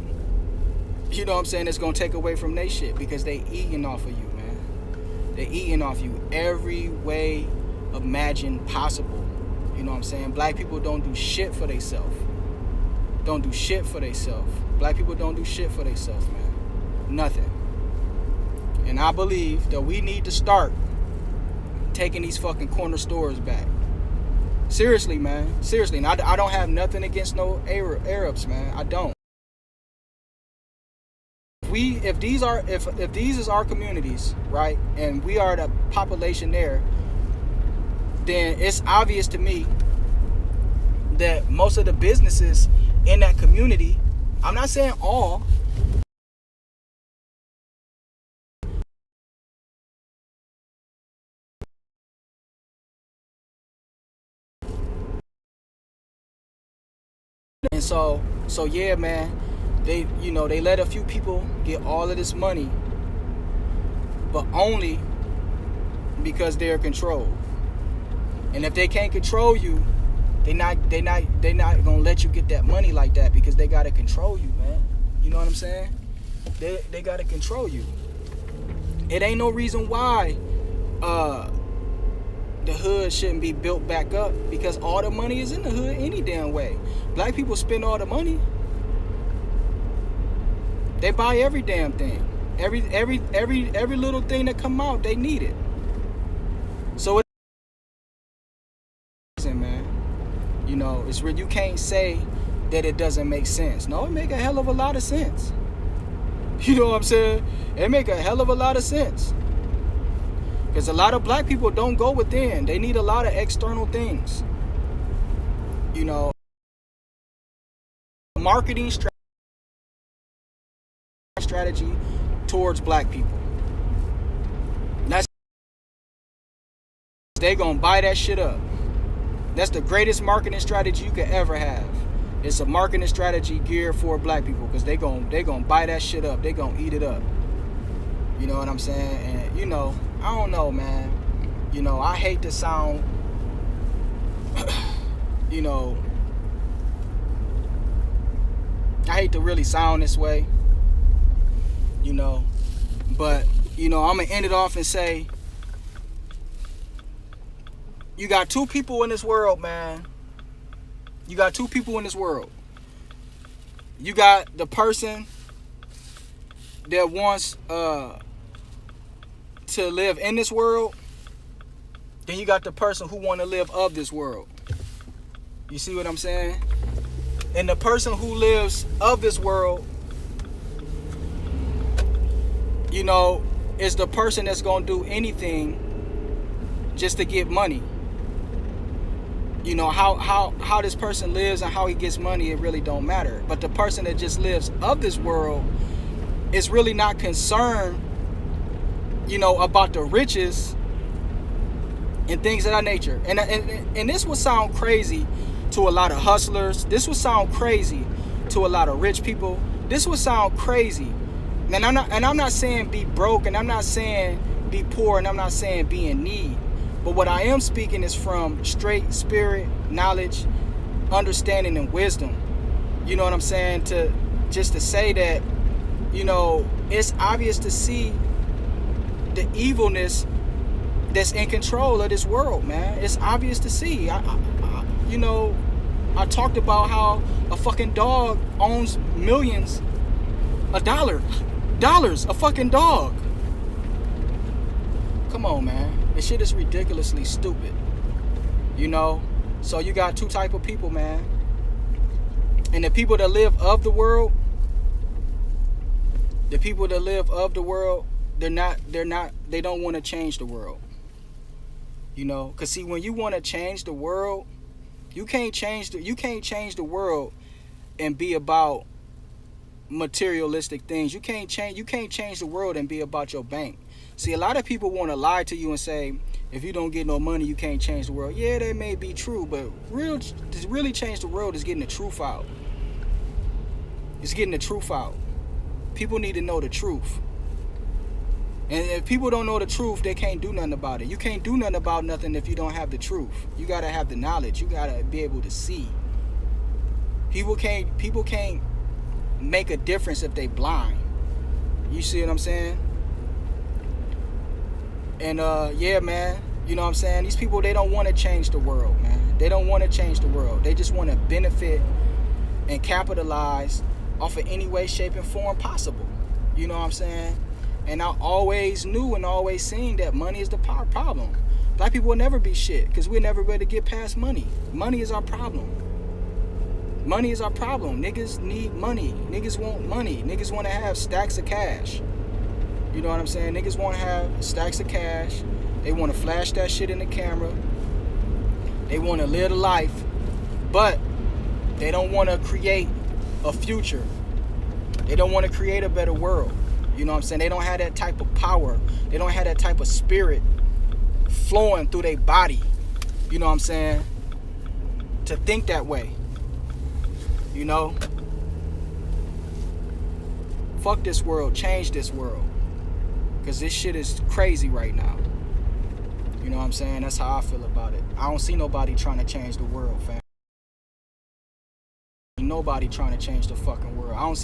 you know what I'm saying, it's gonna take away from their shit, because they eating off of you, man. They eating off you every way imagine possible. You know what I'm saying? Black people don't do shit for themselves. Don't do shit for themselves. Black people don't do shit for themselves, man. Nothing. And I believe that we need to start taking these fucking corner stores back. Seriously, man. Seriously. And I don't have nothing against no Arabs, man. I don't. If these is our communities, right, and we are the population there, then it's obvious to me that most of the businesses in that community, I'm not saying all, and so yeah, man, they let a few people get all of this money, but only because they're controlled. And if they can't control you, they not gonna let you get that money like that, because they gotta control you, man. You know what I'm saying? They gotta control you. It ain't no reason why the hood shouldn't be built back up, because all the money is in the hood any damn way. Black people spend all the money. They buy every damn thing. Every little thing that come out, they need it. So man, you know, it's where you can't say that it doesn't make sense. No, it make a hell of a lot of sense. You know what I'm saying? It make a hell of a lot of sense. Because a lot of black people don't go within. They need a lot of external things. You know, marketing strategy towards black people. That's they gonna buy that shit up. That's the greatest marketing strategy you could ever have. It's a marketing strategy geared for black people, because they gonna buy that shit up. They gonna eat it up. You know what I'm saying? And you know, I don't know, man. You know, I hate to sound, you know, I hate to really sound this way, you know, but, you know, I'm going to end it off and say, you got two people in this world, man. You got two people in this world. You got the person that wants to live in this world. Then you got the person who want to live of this world. You see what I'm saying? And the person who lives of this world, you know, is the person that's going to do anything just to get money. You know, how this person lives and how he gets money, it really don't matter. But the person that just lives of this world is really not concerned, you know, about the riches and things of that nature. And this would sound crazy to a lot of hustlers. This would sound crazy to a lot of rich people. This would sound crazy. And I'm not saying be broke, and I'm not saying be poor, and I'm not saying be in need. But what I am speaking is from straight spirit, knowledge, understanding, and wisdom. You know what I'm saying? To say that, you know, it's obvious to see the evilness that's in control of this world, man. It's obvious to see. You know, I talked about how a fucking dog owns millions of dollars, a fucking dog. Come on, man. This shit is ridiculously stupid. You know? So you got two type of people, man. And the people that live of the world, they don't want to change the world. You know, because see, when you want to change the world, you can't change the world and be about materialistic things. You can't change the world and be about your bank. See, a lot of people want to lie to you and say, if you don't get no money, you can't change the world. Yeah, that may be true, but to really change the world is getting the truth out. It's getting the truth out. People need to know the truth. And if people don't know the truth, they can't do nothing about it. You can't do nothing about nothing if you don't have the truth. You gotta have the knowledge. You gotta be able to see. People can't make a difference if they blind. You see what I'm saying? And yeah, man, you know what I'm saying? These people, they don't want to change the world, man. They don't want to change the world. They just want to benefit and capitalize off of any way, shape, and form possible. You know what I'm saying? And I always knew and always seen that money is the problem. Black people will never be shit because we're never ready to get past money. Money is our problem. Money is our problem. Niggas need money. Niggas want money. Niggas want to have stacks of cash. You know what I'm saying? Niggas want to have stacks of cash. They want to flash that shit in the camera. They want to live a life. But they don't want to create a future. They don't want to create a better world. You know what I'm saying? They don't have that type of power. They don't have that type of spirit flowing through their body. You know what I'm saying? To think that way. You know? Fuck this world. Change this world. Because this shit is crazy right now. You know what I'm saying? That's how I feel about it. I don't see nobody trying to change the world, fam. Nobody trying to change the fucking world. I don't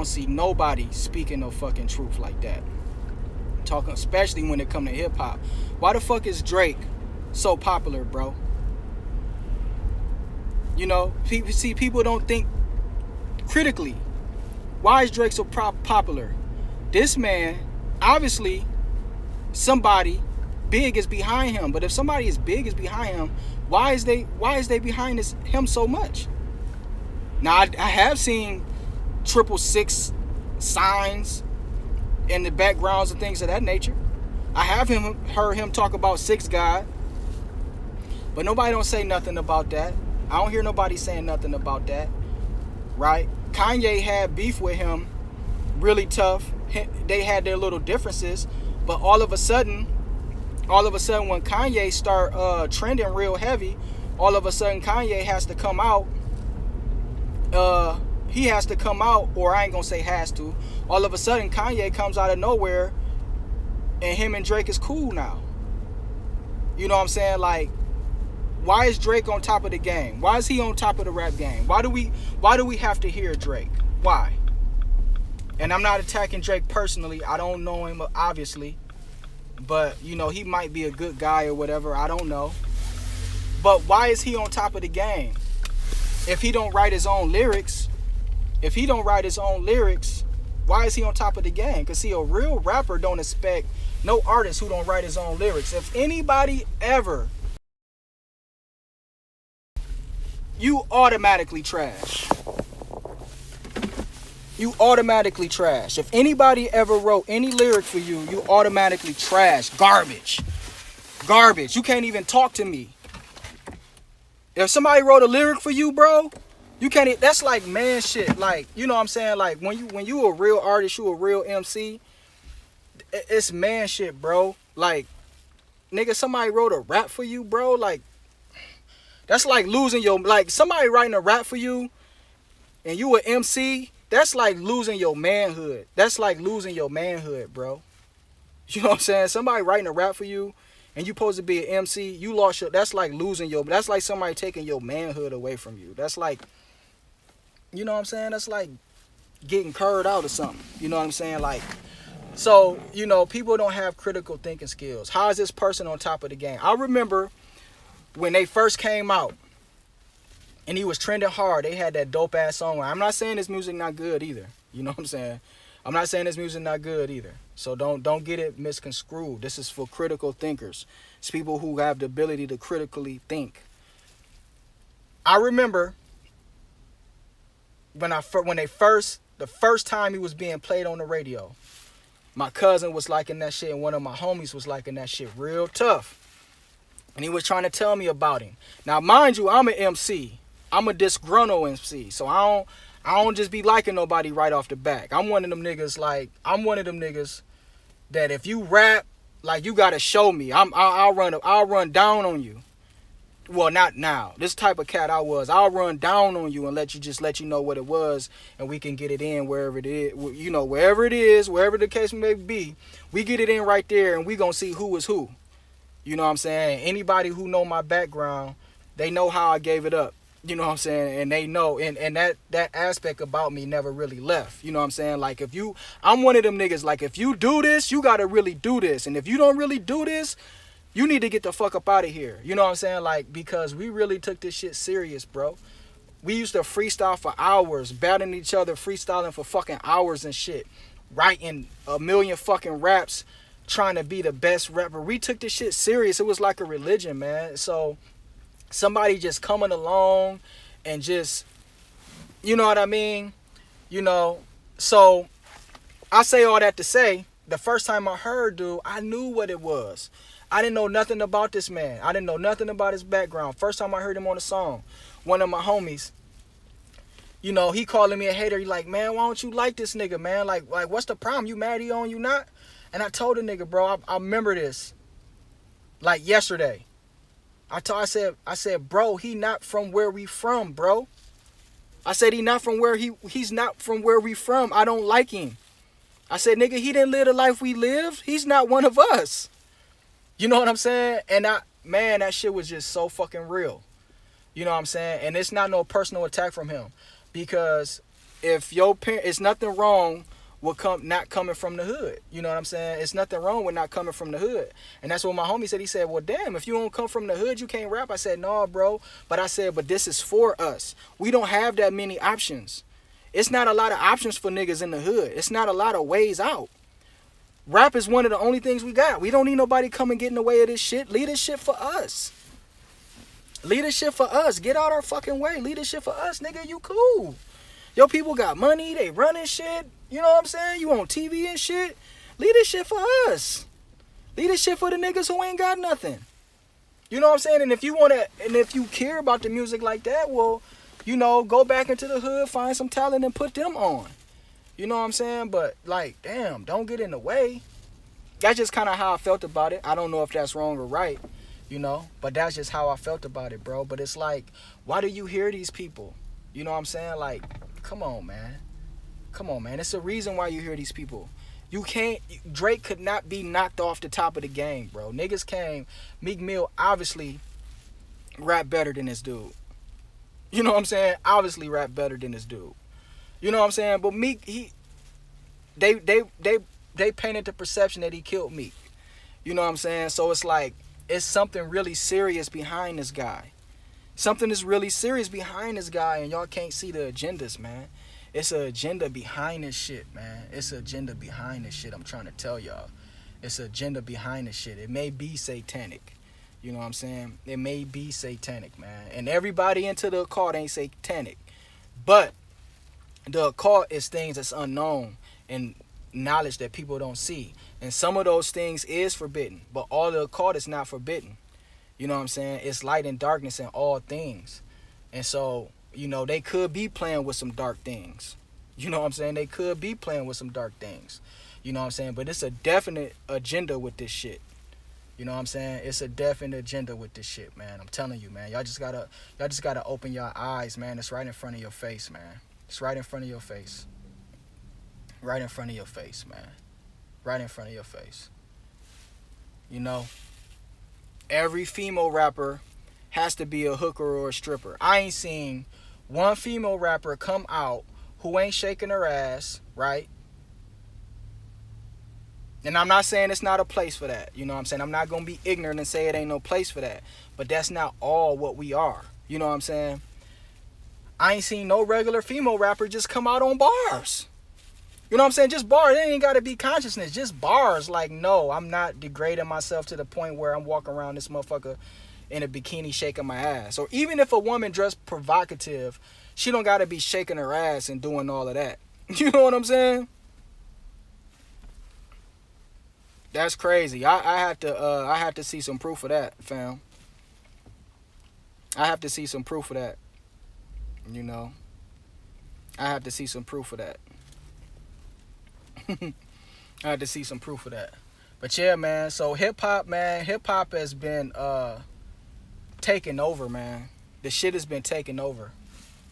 see nobody speaking no fucking truth like that. Talking, especially when it come to hip hop. Why the fuck is Drake so popular, bro? You know, people don't think critically. Why is Drake so popular? This man, obviously, somebody big is behind him. But if somebody as big is behind him, why is they behind him so much? Now, I have seen 666 signs in the backgrounds and things of that nature. I have heard him talk about Six God, but nobody don't say nothing about that. I don't hear nobody saying nothing about that, right? Kanye had beef with him, really tough. They had their little differences, but all of a sudden when Kanye start trending real heavy, all of a sudden Kanye has to come out. He has to come out, or I ain't gonna say has to. All of a sudden Kanye comes out of nowhere, and him and Drake is cool now. You know what I'm saying? Like, why is Drake on top of the game? Why is he on top of the rap game? Why do we have to hear Drake? Why? And I'm not attacking Drake personally. I don't know him, obviously. But, you know, he might be a good guy or whatever. I don't know. But why is he on top of the game? If he don't write his own lyrics, why is he on top of the game? Because, see, a real rapper don't expect no artist who don't write his own lyrics. If anybody ever, you automatically trash. You automatically trash. If anybody ever wrote any lyric for you, you automatically trash. Garbage. You can't even talk to me. If somebody wrote a lyric for you, bro, you can't. That's like man shit. Like, you know what I'm saying? Like, when you a real artist, you a real MC, it's man shit, bro. Like, nigga, somebody wrote a rap for you, bro. Like, that's like losing your, like, somebody writing a rap for you and you an MC, that's like losing your manhood. That's like losing your manhood, bro. You know what I'm saying? Somebody writing a rap for you and you supposed to be an MC, you lost your, that's like losing your, that's like somebody taking your manhood away from you. That's like, you know what I'm saying? That's like getting curved out or something. You know what I'm saying? Like, so, you know, people don't have critical thinking skills. How is this person on top of the game? I remember when they first came out and he was trending hard, they had that dope ass song. I'm not saying his music not good either. You know what I'm saying? I'm not saying his music not good either. So don't get it misconstrued. This is for critical thinkers. It's people who have the ability to critically think. I remember the first time he was being played on the radio, my cousin was liking that shit and one of my homies was liking that shit real tough. And he was trying to tell me about him. Now, mind you, I'm an MC. I'm a disgruntled MC. So I don't just be liking nobody right off the back. I'm one of them niggas that if you rap, like, you gotta show me. I'll run down on you. Well, not now. This type of cat I was. I'll run down on you and let you know what it was, and we can get it in wherever it is. You know, wherever it is, wherever the case may be, we get it in right there, and we gonna see who is who. You know what I'm saying? Anybody who know my background, they know how I gave it up. You know what I'm saying? And they know, and that aspect about me never really left. You know what I'm saying? Like, I'm one of them niggas, like, if you do this, you gotta really do this. And if you don't really do this, you need to get the fuck up out of here. You know what I'm saying? Like, because we really took this shit serious, bro. We used to freestyle for hours, battling each other, freestyling for fucking hours and shit. Writing a million fucking raps, trying to be the best rapper. We took this shit serious. It was like a religion, man. So somebody just coming along and just, you know what I mean? You know, so I say all that to say, the first time I heard dude, I knew what it was. I didn't know nothing about this man. I didn't know nothing about his background. First time I heard him on a song, one of my homies, you know, he calling me a hater. He like, man, why don't you like this nigga, man? Like what's the problem? You mad he on you not? And I told the nigga, bro, I remember this like yesterday. I said, bro, he not from where we from, bro. I said he's not from where we from. I don't like him. I said, nigga, he didn't live the life we lived. He's not one of us. You know what I'm saying? And man, that shit was just so fucking real. You know what I'm saying? And it's not no personal attack from him. Because if your parent, it's nothing wrong with not coming from the hood. You know what I'm saying? It's nothing wrong with not coming from the hood. And that's what my homie said. He said, well, damn, if you don't come from the hood, you can't rap. I said, no, bro. But I said, but this is for us. We don't have that many options. It's not a lot of options for niggas in the hood. It's not a lot of ways out. Rap is one of the only things we got. We don't need nobody come and get in the way of this shit. Lead this shit for us. Lead this shit for us. Get out our fucking way. Lead this shit for us, nigga. You cool. Your people got money. They running shit. You know what I'm saying? You on TV and shit. Lead this shit for us. Leave this shit for the niggas who ain't got nothing. You know what I'm saying? And if you wanna, and if you care about the music like that, well, you know, go back into the hood, find some talent, and put them on. You know what I'm saying? But like, damn, don't get in the way. That's just kind of how I felt about it. I don't know if that's wrong or right, you know, but that's just how I felt about it, bro. But it's like, why do you hear these people? You know what I'm saying? Like, come on, man. Come on, man. It's a reason why you hear these people. You can't, Drake could not be knocked off the top of the game, bro. Niggas came, Meek Mill obviously rap better than this dude. You know what I'm saying? Obviously rap better than this dude. You know what I'm saying? But Meek, they painted the perception that he killed Meek. You know what I'm saying? So it's like, it's something really serious behind this guy. Something is really serious behind this guy, and y'all can't see the agendas, man. It's an agenda behind this shit, man. It's an agenda behind this shit. I'm trying to tell y'all. It's an agenda behind this shit. It may be satanic. You know what I'm saying? It may be satanic, man. And everybody into the occult ain't satanic. But the occult is things that's unknown and knowledge that people don't see. And some of those things is forbidden. But all the occult is not forbidden. You know what I'm saying? It's light and darkness in all things. And so, you know, they could be playing with some dark things. You know what I'm saying? They could be playing with some dark things. You know what I'm saying? But it's a definite agenda with this shit. You know what I'm saying? It's a definite agenda with this shit, man. I'm telling you, man. Y'all just gotta open your eyes, man. It's right in front of your face, man. It's right in front of your face. Right in front of your face, man. Right in front of your face. You know? Every female rapper has to be a hooker or a stripper. I ain't seen one female rapper come out who ain't shaking her ass, right? And I'm not saying it's not a place for that. You know what I'm saying? I'm not going to be ignorant and say it ain't no place for that. But that's not all what we are. You know what I'm saying? I ain't seen no regular female rapper just come out on bars. You know what I'm saying? Just bars. It ain't got to be consciousness. Just bars. Like, no, I'm not degrading myself to the point where I'm walking around this motherfucker in a bikini shaking my ass. Or even if a woman dressed provocative, she don't got to be shaking her ass and doing all of that. You know what I'm saying? That's crazy. I have to see some proof of that, fam. I have to see some proof of that. You know? I have to see some proof of that. I had to see some proof of that. But yeah, man, so hip-hop, man, hip-hop has been taken over, man. The shit has been taken over.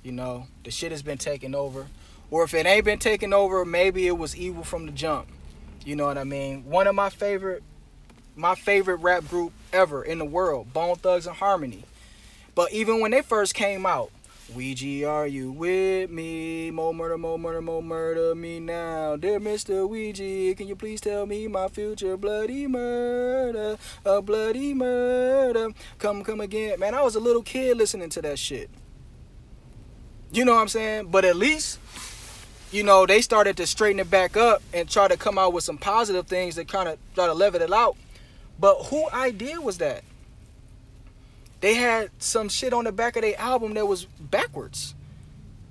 You know, the shit has been taken over. Or if it ain't been taken over, maybe it was evil from the jump. You know what I mean? One of my favorite rap group ever in the world, Bone Thugs and Harmony. But even when they first came out, Ouija, are you with me? More murder, me now. Dear Mr. Ouija, can you please tell me my future? Bloody murder, a bloody murder. Come again. Man, I was a little kid listening to that shit. You know what I'm saying? But at least, you know, they started to straighten it back up and try to come out with some positive things that kind of try to level it out. But who idea was that? They had some shit on the back of their album that was backwards.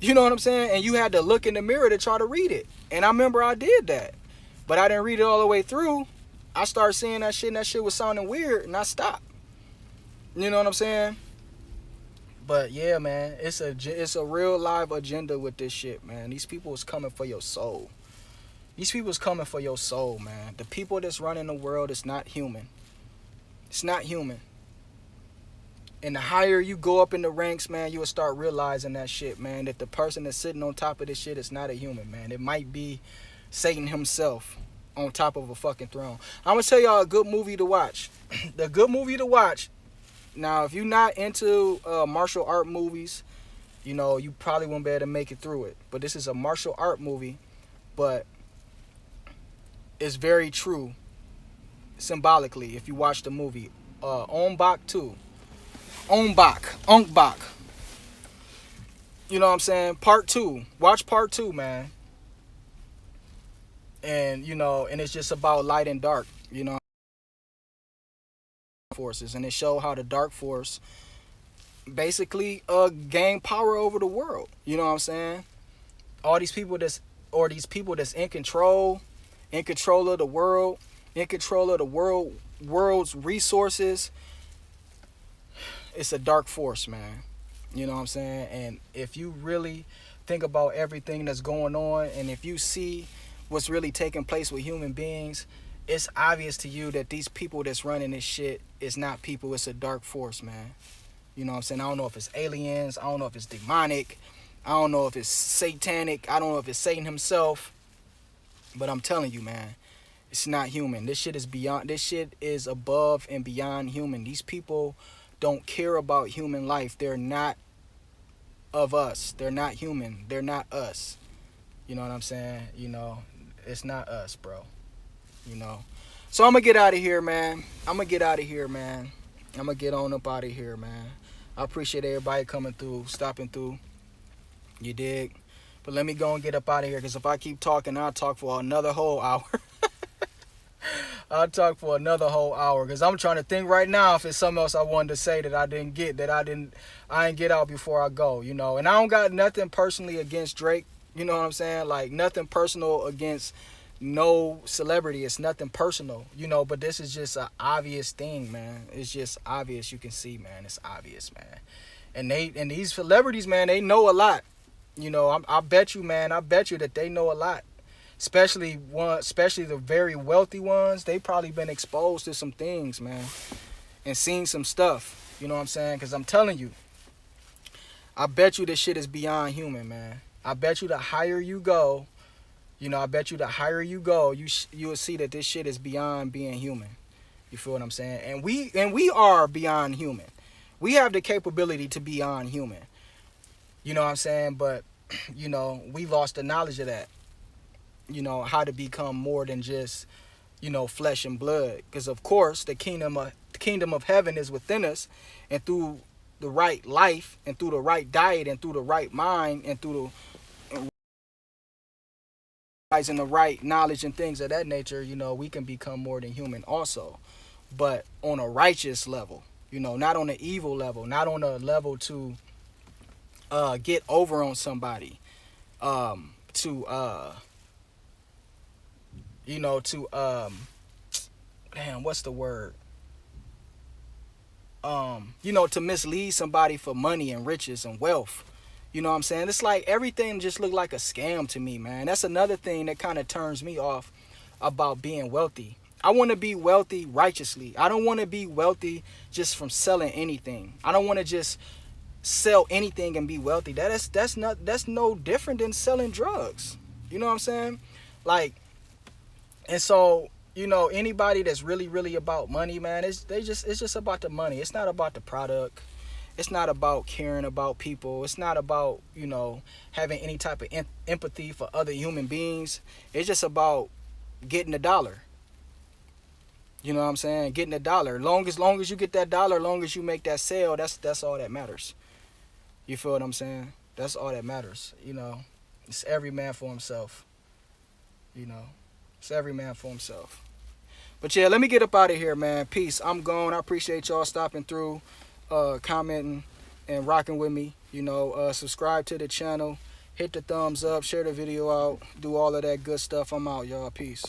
You know what I'm saying? And you had to look in the mirror to try to read it. And I remember I did that. But I didn't read it all the way through. I started seeing that shit and that shit was sounding weird and I stopped. You know what I'm saying? But yeah, man, it's a real live agenda with this shit, man. These people is coming for your soul. These people is coming for your soul, man. The people that's running the world is not human. It's not human. And the higher you go up in the ranks, man, you will start realizing that shit, man. That the person that's sitting on top of this shit is not a human, man. It might be Satan himself on top of a fucking throne. I'm going to tell y'all a good movie to watch. The good movie to watch. Now, if you're not into martial art movies, you know, you probably won't be able to make it through it. But this is a martial art movie. But it's very true symbolically if you watch the movie. Ong Bak 2. Ong Bak. You know what I'm saying? Part 2. Watch part 2, man. And, you know, and it's just about light and dark, you know. Forces. And it show how the dark force basically gain power over the world. You know what I'm saying? All these people that's in control of the world, in control of the world's resources, it's a dark force, man. You know what I'm saying? And if you really think about everything that's going on, and if you see what's really taking place with human beings, it's obvious to you that these people that's running this shit is not people. It's a dark force, man. You know what I'm saying? I don't know if it's aliens. I don't know if it's demonic. I don't know if it's satanic. I don't know if it's Satan himself. But I'm telling you, man, it's not human. This shit is beyond. This shit is above and beyond human. These people don't care about human life. They're not of us. They're not human. They're not us. You know what I'm saying? You know, it's not us, bro. You know. So I'm going to get out of here, man. I'm going to get on up out of here, man. I appreciate everybody coming through, stopping through. You dig? But let me go and get up out of here, because if I keep talking, I'll talk for another whole hour. I'll talk for another whole hour, because I'm trying to think right now if it's something else I wanted to say that I didn't get, that I didn't get out before I go, you know. And I don't got nothing personally against Drake, you know what I'm saying? Like, nothing personal against no celebrity. It's nothing personal, you know, but this is just an obvious thing, man. It's just obvious. You can see, man. It's obvious, man. And these celebrities, man, they know a lot. You know, I bet you, man, I bet you that they know a lot. Especially the very wealthy ones. They probably been exposed to some things, man, and seen some stuff. You know what I'm saying? Because I'm telling you, I bet you this shit is beyond human, man. I bet you the higher you go, you will see that this shit is beyond being human. You feel what I'm saying? And we are beyond human. We have the capability to be beyond human. You know what I'm saying? But, you know, we lost the knowledge of that. You know, how to become more than just, you know, flesh and blood. Because, of course, the kingdom of heaven is within us. And through the right life, and through the right diet, and through the right mind, and through the right knowledge and things of that nature, you know, we can become more than human also. But on a righteous level, you know, not on an evil level, not on a level to get over on somebody, what's the word? You know, to mislead somebody for money and riches and wealth. You know what I'm saying? It's like everything just look like a scam to me, man. That's another thing that kind of turns me off about being wealthy. I want to be wealthy righteously. I don't want to be wealthy just from selling anything. I don't want to just sell anything and be wealthy. That's no different than selling drugs. You know what I'm saying? Like, and so, you know, anybody that's really, really about money, man, it's just about the money. It's not about the product. It's not about caring about people. It's not about, you know, having any type of empathy for other human beings. It's just about getting the dollar. You know what I'm saying? Getting the dollar. Long as you get that dollar, long as you make that sale, that's all that matters. You feel what I'm saying? That's all that matters. You know, it's every man for himself. You know, it's every man for himself. But yeah, let me get up out of here, man. Peace. I'm gone. I appreciate y'all stopping through, commenting and rocking with me. You know, subscribe to the channel, hit the thumbs up, share the video out, do all of that good stuff. I'm out, y'all. Peace.